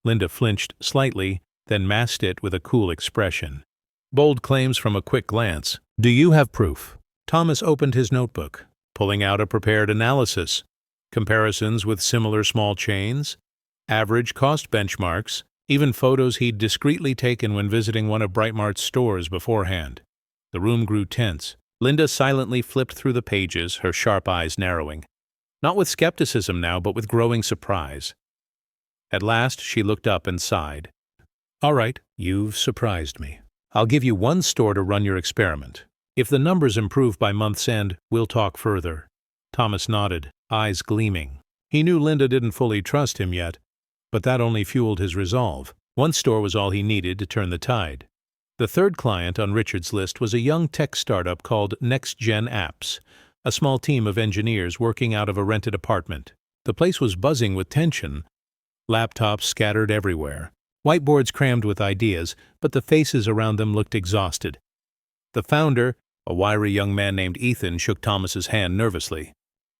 Linda flinched slightly, then masked it with a cool expression. Bold claims from a quick glance. Do you have proof? Thomas opened his notebook, pulling out a prepared analysis. Comparisons with similar small chains, average cost benchmarks, even photos he'd discreetly taken when visiting one of Brightmart's stores beforehand. The room grew tense. Linda silently flipped through the pages, her sharp eyes narrowing. Not with skepticism now, but with growing surprise. At last she looked up and sighed. All right, you've surprised me. I'll give you one store to run your experiment. If the numbers improve by month's end, we'll talk further." Thomas nodded, eyes gleaming. He knew Linda didn't fully trust him yet, but that only fueled his resolve. One store was all he needed to turn the tide. The third client on Richard's list was a young tech startup called Next Gen Apps, a small team of engineers working out of a rented apartment. The place was buzzing with tension, laptops scattered everywhere, whiteboards crammed with ideas, but the faces around them looked exhausted. The founder, a wiry young man named Ethan, shook Thomas's hand nervously.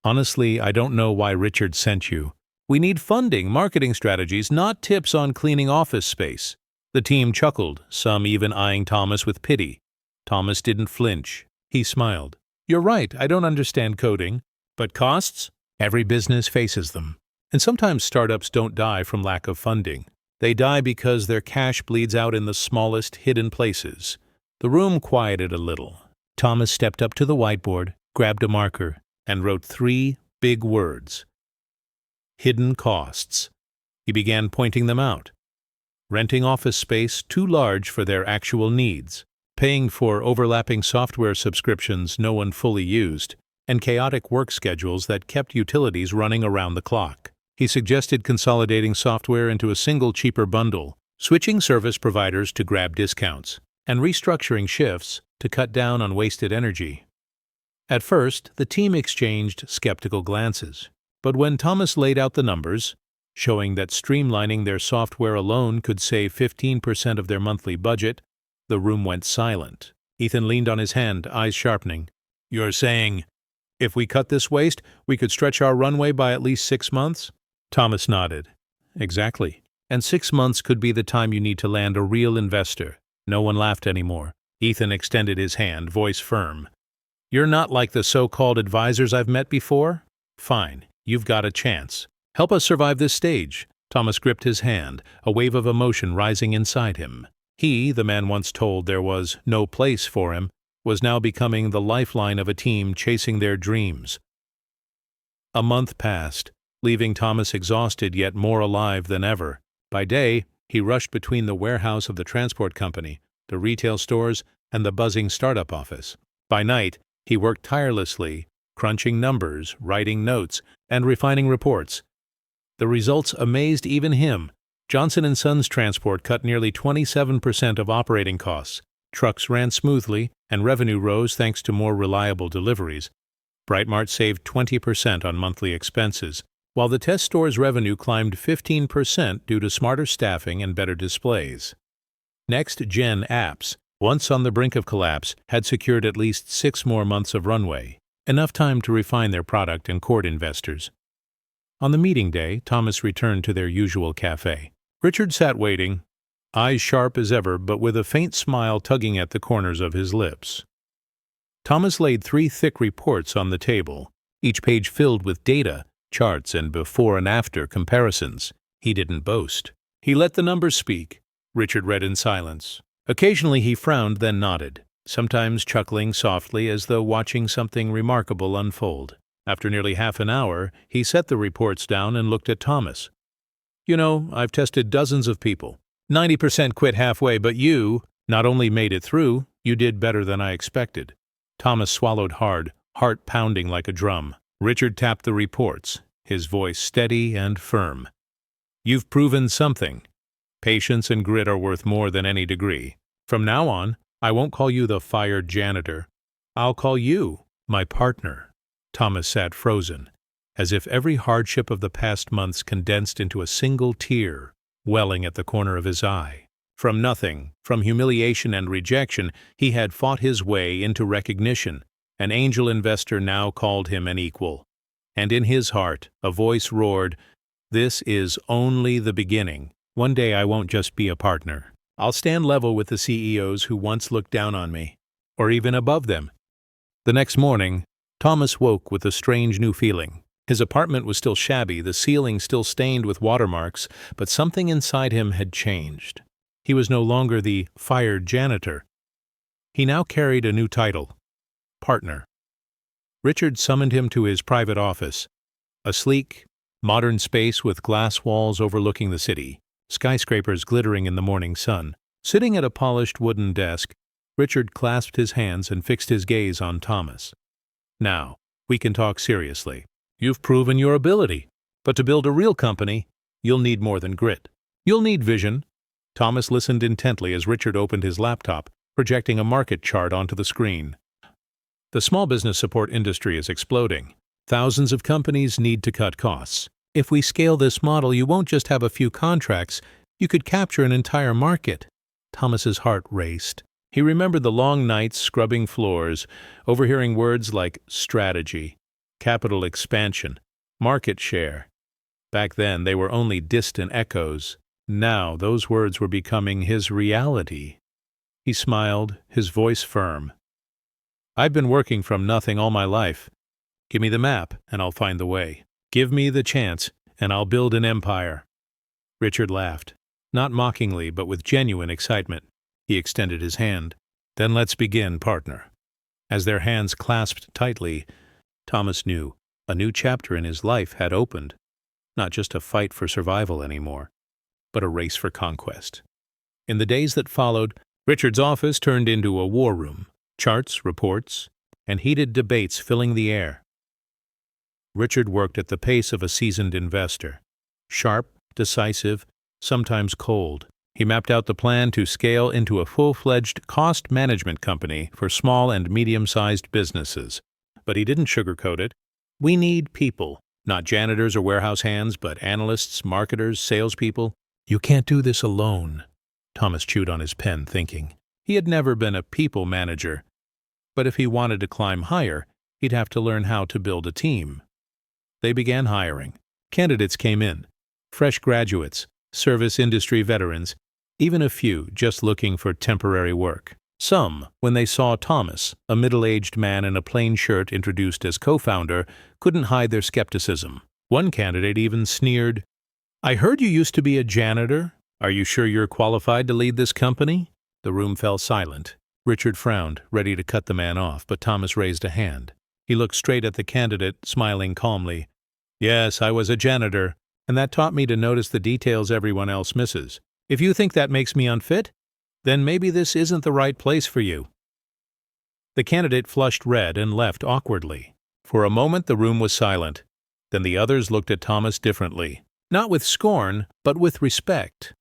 "Honestly, I don't know why Richard sent you. We need funding, marketing strategies, not tips on cleaning office space." The team chuckled, some even eyeing Thomas with pity. Thomas didn't flinch. He smiled. "You're right, I don't understand coding. But costs? Every business faces them. And sometimes startups don't die from lack of funding. They die because their cash bleeds out in the smallest hidden places." The room quieted a little. Thomas stepped up to the whiteboard, grabbed a marker, and wrote 3 big words. Hidden costs. He began pointing them out. Renting office space too large for their actual needs, paying for overlapping software subscriptions no one fully used, and chaotic work schedules that kept utilities running around the clock. He suggested consolidating software into a single cheaper bundle, switching service providers to grab discounts, and restructuring shifts to cut down on wasted energy. At first, the team exchanged skeptical glances, but when Thomas laid out the numbers, showing that streamlining their software alone could save 15% of their monthly budget, the room went silent. Ethan leaned on his hand, eyes sharpening. "You're saying, if we cut this waste, we could stretch our runway by at least 6 months? Thomas nodded. "Exactly. And 6 months could be the time you need to land a real investor." No one laughed anymore. Ethan extended his hand, voice firm. "You're not like the so-called advisors I've met before? Fine, you've got a chance. Help us survive this stage." Thomas gripped his hand, a wave of emotion rising inside him. He, the man once told there was no place for him, was now becoming the lifeline of a team chasing their dreams. A month passed, leaving Thomas exhausted yet more alive than ever. By day, he rushed between the warehouse of the transport company, the retail stores, and the buzzing startup office. By night, he worked tirelessly, crunching numbers, writing notes, and refining reports. The results amazed even him. Johnson & Sons Transport cut nearly 27% of operating costs. Trucks ran smoothly, and revenue rose thanks to more reliable deliveries. Brightmart saved 20% on monthly expenses, while the test store's revenue climbed 15% due to smarter staffing and better displays. Next Gen Apps, once on the brink of collapse, had secured at least 6 more months of runway, enough time to refine their product and court investors. On the meeting day, Thomas returned to their usual cafe. Richard sat waiting, eyes sharp as ever but with a faint smile tugging at the corners of his lips. Thomas laid 3 thick reports on the table, each page filled with data, charts, and before and after comparisons. He didn't boast. He let the numbers speak. Richard read in silence. Occasionally he frowned, then nodded, sometimes chuckling softly as though watching something remarkable unfold. After nearly half an hour, he set the reports down and looked at Thomas. "You know, I've tested dozens of people. 90% quit halfway, but you not only made it through, you did better than I expected." Thomas swallowed hard, heart pounding like a drum. Richard tapped the reports, his voice steady and firm. "You've proven something. Patience and grit are worth more than any degree. From now on, I won't call you the fired janitor. I'll call you my partner." Thomas sat frozen, as if every hardship of the past months condensed into a single tear, welling at the corner of his eye. From nothing, from humiliation and rejection, he had fought his way into recognition. An angel investor now called him an equal. And in his heart, a voice roared, "This is only the beginning. One day I won't just be a partner. I'll stand level with the CEOs who once looked down on me, or even above them." The next morning, Thomas woke with a strange new feeling. His apartment was still shabby, the ceiling still stained with watermarks, but something inside him had changed. He was no longer the fired janitor. He now carried a new title, partner. Richard summoned him to his private office, a sleek, modern space with glass walls overlooking the city, skyscrapers glittering in the morning sun. Sitting at a polished wooden desk, Richard clasped his hands and fixed his gaze on Thomas. "Now, we can talk seriously. You've proven your ability, but to build a real company, you'll need more than grit. You'll need vision." Thomas listened intently as Richard opened his laptop, projecting a market chart onto the screen. The small business support industry is exploding. Thousands of companies need to cut costs. If we scale this model, you won't just have a few contracts, you could capture an entire market. Thomas's heart raced. He remembered the long nights scrubbing floors, overhearing words like strategy, capital expansion, market share. Back then, they were only distant echoes. Now, those words were becoming his reality. He smiled, his voice firm. "I've been working from nothing all my life. Give me the map, and I'll find the way. Give me the chance, and I'll build an empire." Richard laughed, not mockingly, but with genuine excitement. He extended his hand. "Then let's begin, partner." As their hands clasped tightly, Thomas knew a new chapter in his life had opened. Not just a fight for survival anymore, but a race for conquest. In the days that followed, Richard's office turned into a war room. Charts, reports, and heated debates filling the air. Richard worked at the pace of a seasoned investor. Sharp, decisive, sometimes cold. He mapped out the plan to scale into a full-fledged cost management company for small and medium-sized businesses. But he didn't sugarcoat it. "We need people, not janitors or warehouse hands, but analysts, marketers, salespeople." "You can't do this alone," Thomas chewed on his pen, thinking. He had never been a people manager. But if he wanted to climb higher, he'd have to learn how to build a team. They began hiring. Candidates came in. Fresh graduates, service industry veterans, even a few just looking for temporary work. Some, when they saw Thomas, a middle-aged man in a plain shirt introduced as co-founder, couldn't hide their skepticism. One candidate even sneered, "I heard you used to be a janitor. Are you sure you're qualified to lead this company?" The room fell silent. Richard frowned, ready to cut the man off, but Thomas raised a hand. He looked straight at the candidate, smiling calmly. "Yes, I was a janitor, and that taught me to notice the details everyone else misses. If you think that makes me unfit, then maybe this isn't the right place for you." The candidate flushed red and left awkwardly. For a moment the room was silent. Then the others looked at Thomas differently. Not with scorn, but with respect.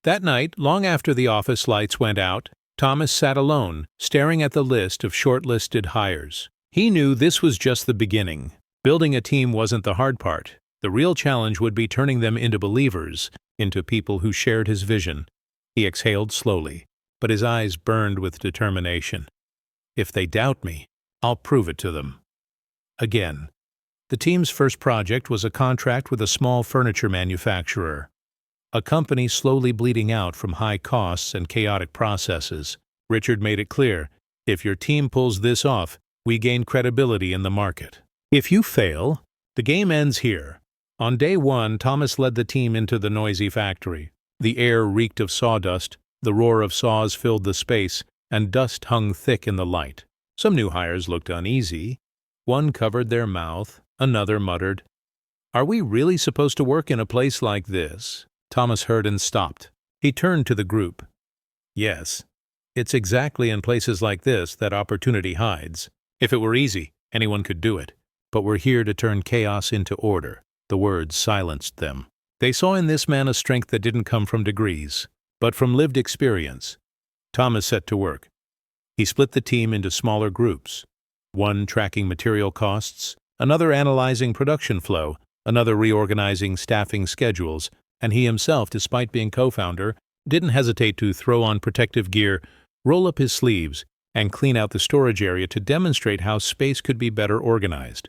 That night, long after the office lights went out, Thomas sat alone, staring at the list of shortlisted hires. He knew this was just the beginning. Building a team wasn't the hard part. The real challenge would be turning them into believers, into people who shared his vision. He exhaled slowly, but his eyes burned with determination. "If they doubt me, I'll prove it to them." Again. The team's first project was a contract with a small furniture manufacturer. A company slowly bleeding out from high costs and chaotic processes. Richard made it clear, if your team pulls this off, we gain credibility in the market. If you fail, the game ends here. On day one, Thomas led the team into the noisy factory. The air reeked of sawdust, the roar of saws filled the space, and dust hung thick in the light. Some new hires looked uneasy. One covered their mouth, another muttered, "Are we really supposed to work in a place like this?" Thomas heard and stopped. He turned to the group. "Yes, it's exactly in places like this that opportunity hides. If it were easy, anyone could do it. But we're here to turn chaos into order." The words silenced them. They saw in this man a strength that didn't come from degrees, but from lived experience. Thomas set to work. He split the team into smaller groups. One tracking material costs, another analyzing production flow, another reorganizing staffing schedules, and he himself, despite being co-founder, didn't hesitate to throw on protective gear, roll up his sleeves, and clean out the storage area to demonstrate how space could be better organized.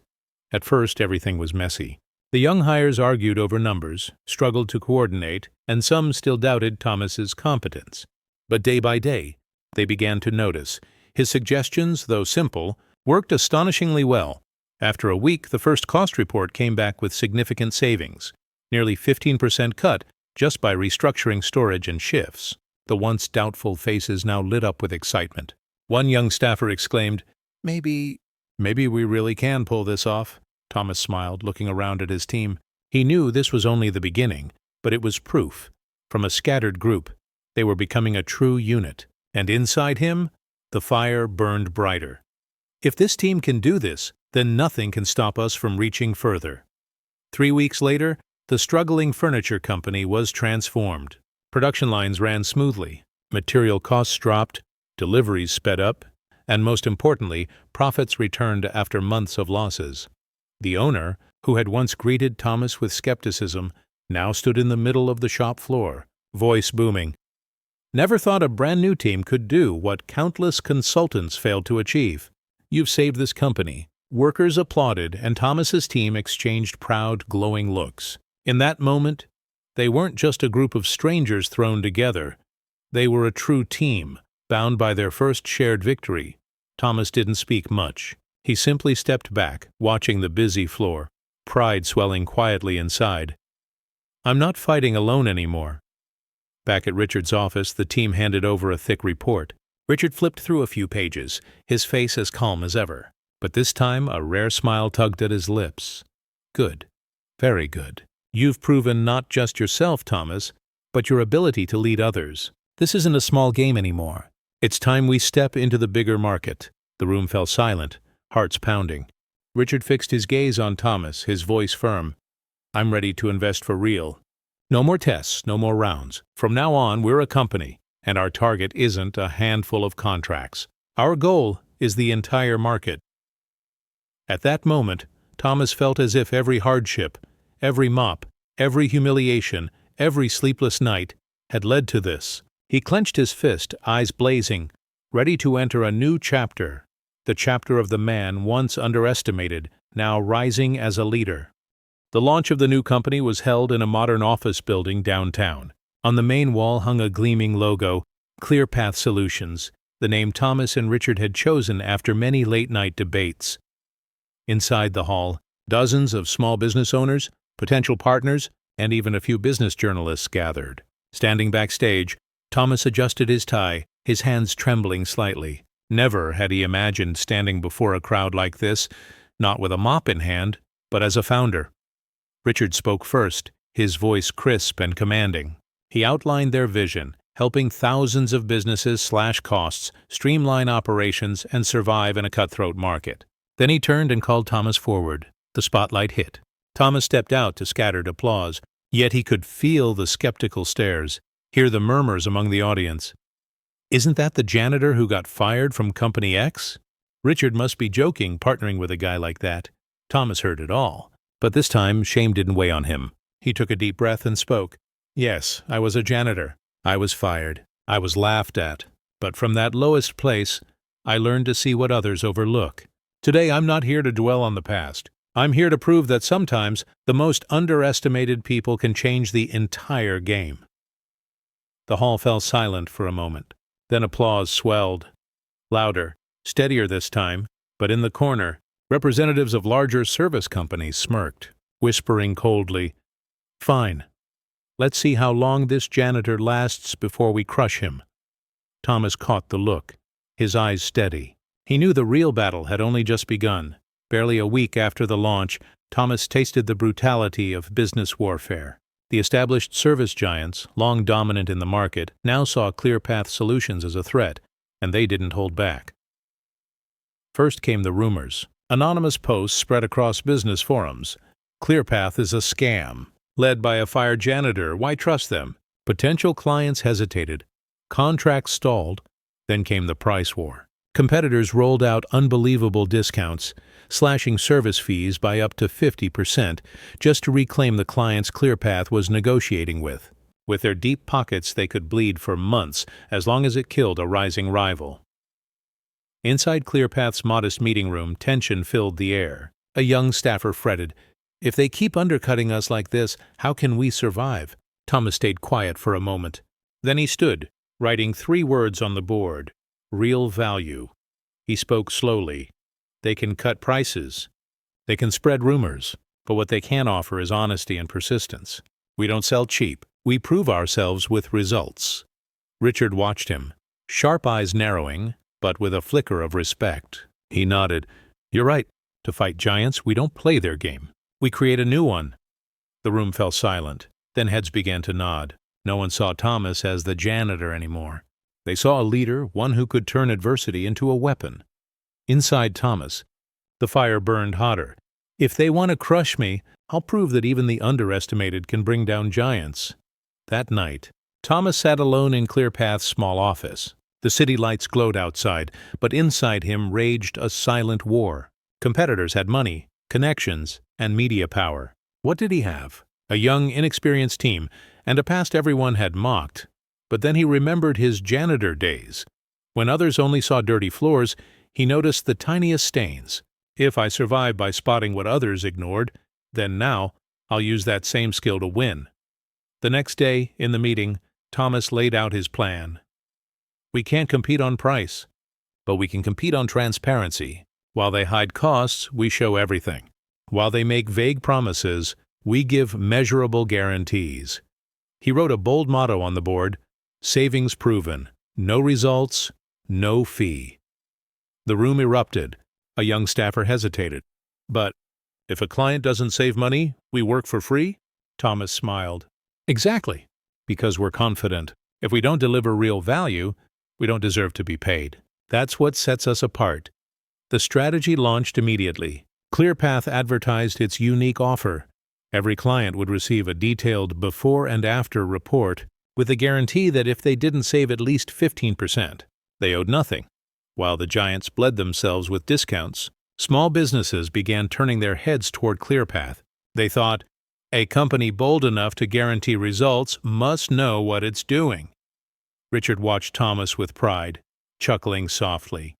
At first, everything was messy. The young hires argued over numbers, struggled to coordinate, and some still doubted Thomas's competence. But day by day, they began to notice. His suggestions, though simple, worked astonishingly well. After a week, the first cost report came back with significant savings. Nearly 15% cut just by restructuring storage and shifts. The once doubtful faces now lit up with excitement. One young staffer exclaimed, Maybe we really can pull this off." Thomas smiled, looking around at his team. He knew this was only the beginning, but it was proof. From a scattered group, they were becoming a true unit, and inside him, the fire burned brighter. If this team can do this, then nothing can stop us from reaching further. 3 weeks later, the struggling furniture company was transformed. Production lines ran smoothly, material costs dropped, deliveries sped up, and most importantly, profits returned after months of losses. The owner, who had once greeted Thomas with skepticism, now stood in the middle of the shop floor, voice booming. Never thought a brand new team could do what countless consultants failed to achieve. You've saved this company. Workers applauded, and Thomas's team exchanged proud, glowing looks. In that moment, they weren't just a group of strangers thrown together. They were a true team, bound by their first shared victory. Thomas didn't speak much. He simply stepped back, watching the busy floor, pride swelling quietly inside. I'm not fighting alone anymore. Back at Richard's office, the team handed over a thick report. Richard flipped through a few pages, his face as calm as ever. But this time, a rare smile tugged at his lips. Good. Very good. You've proven not just yourself, Thomas, but your ability to lead others. This isn't a small game anymore. It's time we step into the bigger market. The room fell silent, hearts pounding. Richard fixed his gaze on Thomas, his voice firm. I'm ready to invest for real. No more tests, no more rounds. From now on, we're a company, and our target isn't a handful of contracts. Our goal is the entire market. At that moment, Thomas felt as if every hardship, every mop, every humiliation, every sleepless night had led to this. He clenched his fist, eyes blazing, ready to enter a new chapter, the chapter of the man once underestimated, now rising as a leader. The launch of the new company was held in a modern office building downtown. On the main wall hung a gleaming logo, ClearPath Solutions, the name Thomas and Richard had chosen after many late-night debates. Inside the hall, dozens of small business owners, potential partners, and even a few business journalists gathered. Standing backstage, Thomas adjusted his tie, his hands trembling slightly. Never had he imagined standing before a crowd like this, not with a mop in hand, but as a founder. Richard spoke first, his voice crisp and commanding. He outlined their vision, helping thousands of businesses slash costs, streamline operations, and survive in a cutthroat market. Then he turned and called Thomas forward. The spotlight hit. Thomas stepped out to scattered applause, yet he could feel the skeptical stares, hear the murmurs among the audience. Isn't that the janitor who got fired from Company X? Richard must be joking, partnering with a guy like that. Thomas heard it all. But this time, shame didn't weigh on him. He took a deep breath and spoke. Yes, I was a janitor. I was fired. I was laughed at. But from that lowest place, I learned to see what others overlook. Today, I'm not here to dwell on the past. I'm here to prove that sometimes the most underestimated people can change the entire game. The hall fell silent for a moment. Then applause swelled. Louder, steadier this time, but in the corner, representatives of larger service companies smirked, whispering coldly, Fine. Let's see how long this janitor lasts before we crush him. Thomas caught the look, his eyes steady. He knew the real battle had only just begun. Barely a week after the launch, Thomas tasted the brutality of business warfare. The established service giants, long dominant in the market, now saw ClearPath Solutions as a threat, and they didn't hold back. First came the rumors. Anonymous posts spread across business forums. ClearPath is a scam. Led by a fired janitor, why trust them? Potential clients hesitated. Contracts stalled. Then came the price war. Competitors rolled out unbelievable discounts, slashing service fees by up to 50% just to reclaim the clients ClearPath was negotiating with. With their deep pockets, they could bleed for months as long as it killed a rising rival. Inside ClearPath's modest meeting room, tension filled the air. A young staffer fretted, If they keep undercutting us like this, how can we survive? Thomas stayed quiet for a moment. Then he stood, writing 3 words on the board. Real value. He spoke slowly. They can cut prices. They can spread rumors. But what they can offer is honesty and persistence. We don't sell cheap. We prove ourselves with results. Richard watched him, sharp eyes narrowing, but with a flicker of respect. He nodded. You're right. To fight giants, we don't play their game. We create a new one. The room fell silent. Then heads began to nod. No one saw Thomas as the janitor anymore. They saw a leader, one who could turn adversity into a weapon. Inside Thomas, the fire burned hotter. If they want to crush me, I'll prove that even the underestimated can bring down giants. That night, Thomas sat alone in ClearPath's small office. The city lights glowed outside, but inside him raged a silent war. Competitors had money, connections, and media power. What did he have? A young, inexperienced team, and a past everyone had mocked. But then he remembered his janitor days. When others only saw dirty floors, he noticed the tiniest stains. If I survive by spotting what others ignored, then now I'll use that same skill to win. The next day, in the meeting, Thomas laid out his plan. We can't compete on price, but we can compete on transparency. While they hide costs, we show everything. While they make vague promises, we give measurable guarantees. He wrote a bold motto on the board: savings proven, no results, no fee. The room erupted. A young staffer hesitated. But if a client doesn't save money, we work for free? Thomas smiled. Exactly, because we're confident. If we don't deliver real value, we don't deserve to be paid. That's what sets us apart. The strategy launched immediately. ClearPath advertised its unique offer. Every client would receive a detailed before and after report with a guarantee that if they didn't save at least 15%, they owed nothing. While the giants bled themselves with discounts, small businesses began turning their heads toward ClearPath. They thought, a company bold enough to guarantee results must know what it's doing. Richard watched Thomas with pride, chuckling softly.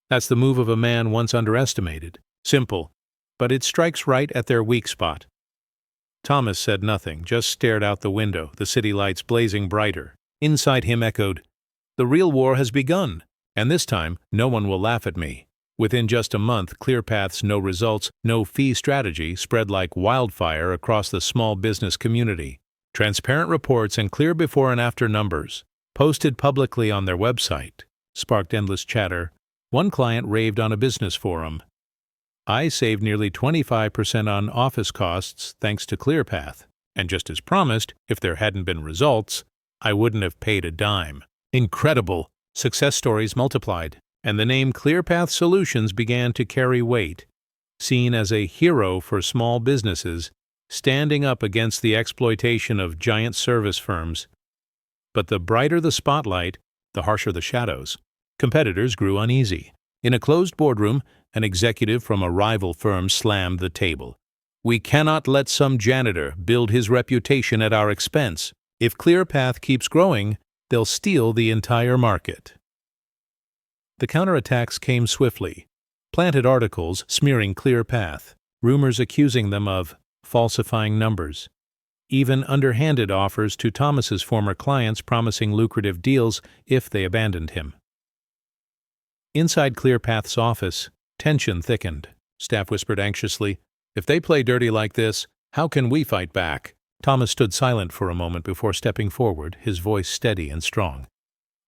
That's the move of a man once underestimated. Simple, but it strikes right at their weak spot. Thomas said nothing, just stared out the window, the city lights blazing brighter. Inside him echoed, the real war has begun, and this time no one will laugh at me. Within just a month, ClearPath's no results, no fee strategy spread like wildfire across the small business community. Transparent reports and clear before and after numbers, posted publicly on their website, sparked endless chatter. One client raved on a business forum. I saved nearly 25% on office costs thanks to ClearPath, and just as promised, if there hadn't been results, I wouldn't have paid a dime. Incredible! Success stories multiplied, and the name ClearPath Solutions began to carry weight. Seen as a hero for small businesses, standing up against the exploitation of giant service firms. But the brighter the spotlight, the harsher the shadows. Competitors grew uneasy. In a closed boardroom, an executive from a rival firm slammed the table. We cannot let some janitor build his reputation at our expense. If ClearPath keeps growing, they'll steal the entire market. The counterattacks came swiftly. Planted articles smearing ClearPath, rumors accusing them of falsifying numbers, even underhanded offers to Thomas's former clients promising lucrative deals if they abandoned him. Inside ClearPath's office, tension thickened. Staff whispered anxiously, if they play dirty like this, how can we fight back? Thomas stood silent for a moment before stepping forward, his voice steady and strong.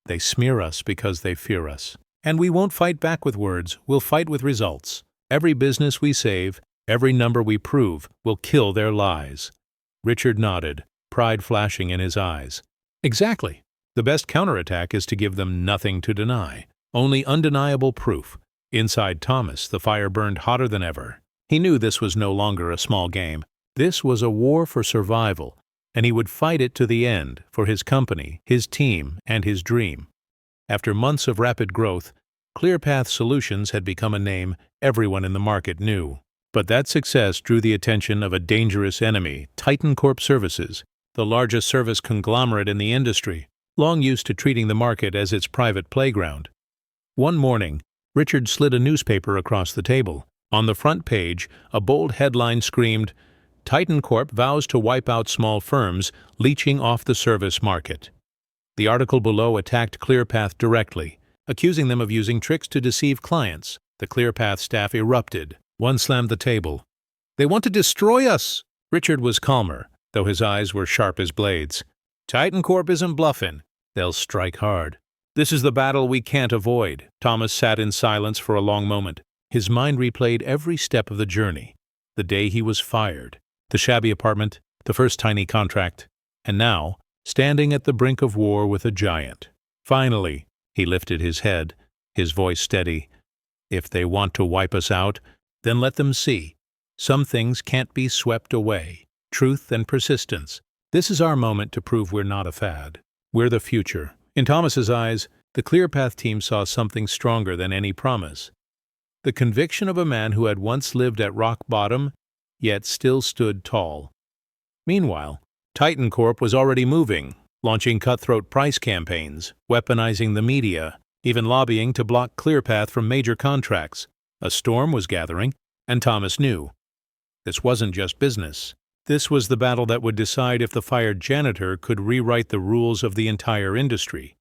They smear us because they fear us. And we won't fight back with words, we'll fight with results. Every business we save, every number we prove, will kill their lies. Richard nodded, pride flashing in his eyes. Exactly. The best counterattack is to give them nothing to deny. Only undeniable proof. Inside Thomas, the fire burned hotter than ever. He knew this was no longer a small game. This was a war for survival, and he would fight it to the end for his company, his team, and his dream. After months of rapid growth, ClearPath Solutions had become a name everyone in the market knew. But that success drew the attention of a dangerous enemy, Titan Corp Services, the largest service conglomerate in the industry, long used to treating the market as its private playground. One morning, Richard slid a newspaper across the table. On the front page, a bold headline screamed, Titan Corp vows to wipe out small firms, leeching off the service market. The article below attacked ClearPath directly, accusing them of using tricks to deceive clients. The ClearPath staff erupted. One slammed the table. They want to destroy us! Richard was calmer, though his eyes were sharp as blades. Titan Corp isn't bluffing. They'll strike hard. This is the battle we can't avoid. Thomas sat in silence for a long moment. His mind replayed every step of the journey. The day he was fired, the shabby apartment, the first tiny contract, and now standing at the brink of war with a giant. Finally, he lifted his head, his voice steady. If they want to wipe us out, then let them see. Some things can't be swept away. Truth and persistence. This is our moment to prove we're not a fad. We're the future. In Thomas's eyes, the ClearPath team saw something stronger than any promise. The conviction of a man who had once lived at rock bottom, yet still stood tall. Meanwhile, Titan Corp was already moving, launching cutthroat price campaigns, weaponizing the media, even lobbying to block ClearPath from major contracts. A storm was gathering, and Thomas knew. This wasn't just business. This was the battle that would decide if the fired janitor could rewrite the rules of the entire industry.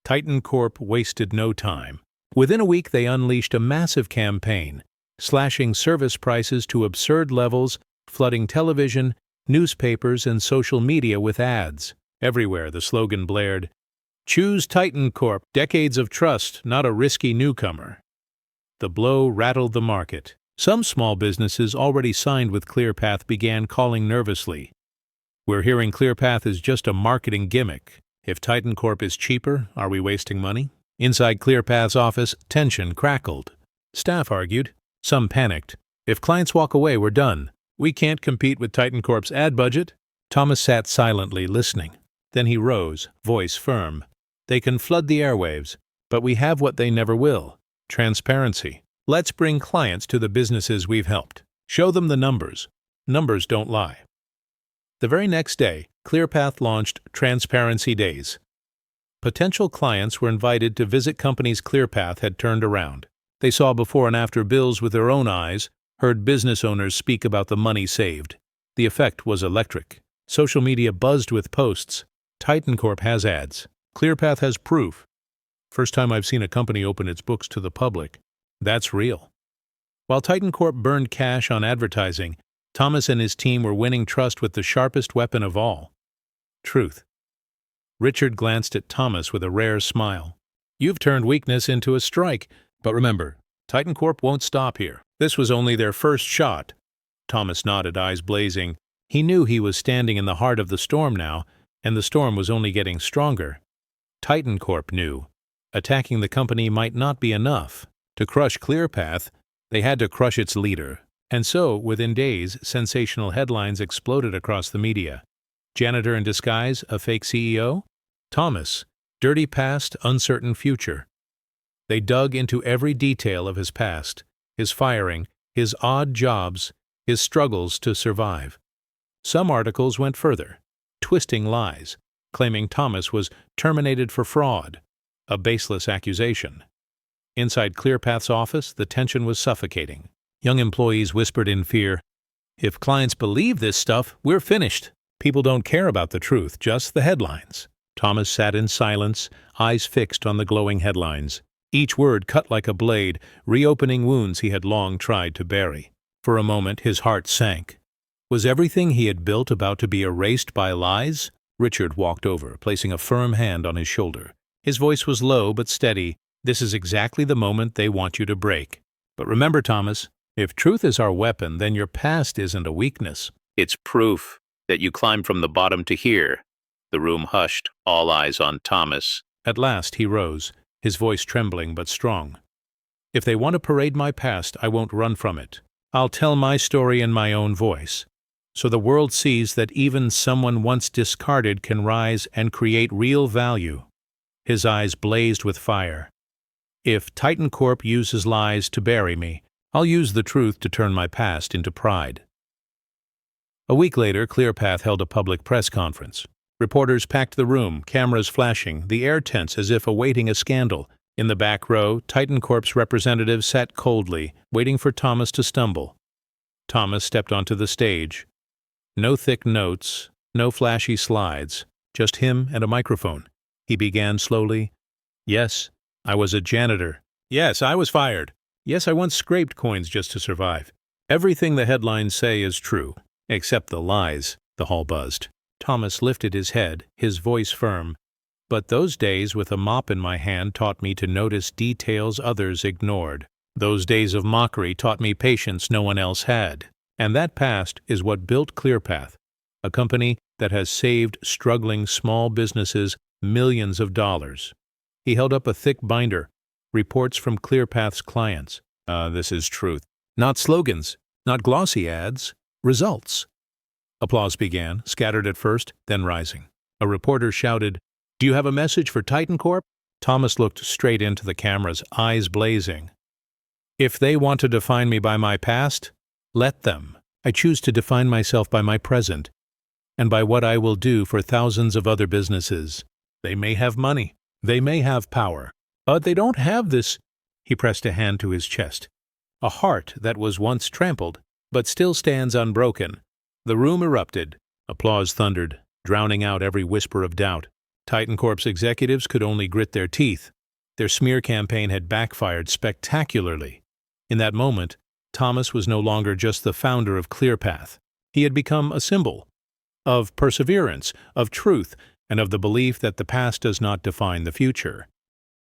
Titan Corp wasted no time. Within a week, they unleashed a massive campaign, slashing service prices to absurd levels, flooding television, newspapers, and social media with ads. Everywhere, the slogan blared, "Choose Titan Corp, decades of trust, not a risky newcomer." The blow rattled the market. Some small businesses already signed with ClearPath began calling nervously. "We're hearing ClearPath is just a marketing gimmick. If Titan Corp is cheaper, are we wasting money?" Inside ClearPath's office, tension crackled. Staff argued. Some panicked. "If clients walk away, we're done. We can't compete with Titan Corp's ad budget." Thomas sat silently, listening. Then he rose, voice firm. "They can flood the airwaves, but we have what they never will: transparency. Let's bring clients to the businesses we've helped. Show them the numbers. Numbers don't lie." The very next day, ClearPath launched Transparency Days. Potential clients were invited to visit companies ClearPath had turned around. They saw before and after bills with their own eyes, heard business owners speak about the money saved. The effect was electric. Social media buzzed with posts. "Titan Corp has ads. ClearPath has proof. First time I've seen a company open its books to the public. That's real." While Titan Corp burned cash on advertising, Thomas and his team were winning trust with the sharpest weapon of all: truth. Richard glanced at Thomas with a rare smile. "You've turned weakness into a strike, but remember, Titan Corp won't stop here. This was only their first shot." Thomas nodded, eyes blazing. He knew he was standing in the heart of the storm now, and the storm was only getting stronger. Titan Corp knew. Attacking the company might not be enough. To crush ClearPath, they had to crush its leader. And so, within days, sensational headlines exploded across the media. Janitor in disguise, a fake CEO? Thomas, dirty past, uncertain future. They dug into every detail of his past, his firing, his odd jobs, his struggles to survive. Some articles went further, twisting lies, claiming Thomas was terminated for fraud, a baseless accusation. Inside ClearPath's office, the tension was suffocating. Young employees whispered in fear, "If clients believe this stuff, we're finished." People don't care about the truth, just the headlines. Thomas sat in silence, eyes fixed on the glowing headlines. Each word cut like a blade, reopening wounds he had long tried to bury. For a moment, his heart sank. Was everything he had built about to be erased by lies? Richard walked over, placing a firm hand on his shoulder. His voice was low but steady. "This is exactly the moment they want you to break. But remember, Thomas, if truth is our weapon, then your past isn't a weakness. It's proof that you climbed from the bottom to here." The room hushed, all eyes on Thomas. At last he rose, his voice trembling but strong. "If they want to parade my past, I won't run from it. I'll tell my story in my own voice, so the world sees that even someone once discarded can rise and create real value." His eyes blazed with fire. "If Titan Corp uses lies to bury me, I'll use the truth to turn my past into pride." A week later, ClearPath held a public press conference. Reporters packed the room, cameras flashing, the air tense as if awaiting a scandal. In the back row, Titan Corp's representative sat coldly, waiting for Thomas to stumble. Thomas stepped onto the stage. No thick notes, no flashy slides, just him and a microphone. He began slowly. "Yes, I was a janitor. Yes, I was fired. Yes, I once scraped coins just to survive. Everything the headlines say is true, except the lies." The hall buzzed. Thomas lifted his head, his voice firm. "But those days with a mop in my hand taught me to notice details others ignored. Those days of mockery taught me patience no one else had. And that past is what built ClearPath, a company that has saved struggling small businesses millions of dollars. He held up a thick binder, reports from ClearPath's clients. This is truth. Not slogans, not glossy ads, results. Applause began, scattered at first, then rising. A reporter shouted, "Do you have a message for Titan Corp?" Thomas looked straight into the cameras, eyes blazing. "If they want to define me by my past, let them. I choose to define myself by my present, and by what I will do for thousands of other businesses. They may have money, they may have power, but they don't have this." He pressed a hand to his chest. "A heart that was once trampled, but still stands unbroken." The room erupted. Applause thundered, drowning out every whisper of doubt. Titan Corp's executives could only grit their teeth. Their smear campaign had backfired spectacularly. In that moment, Thomas was no longer just the founder of ClearPath. He had become a symbol of perseverance, of truth, and of the belief that the past does not define the future.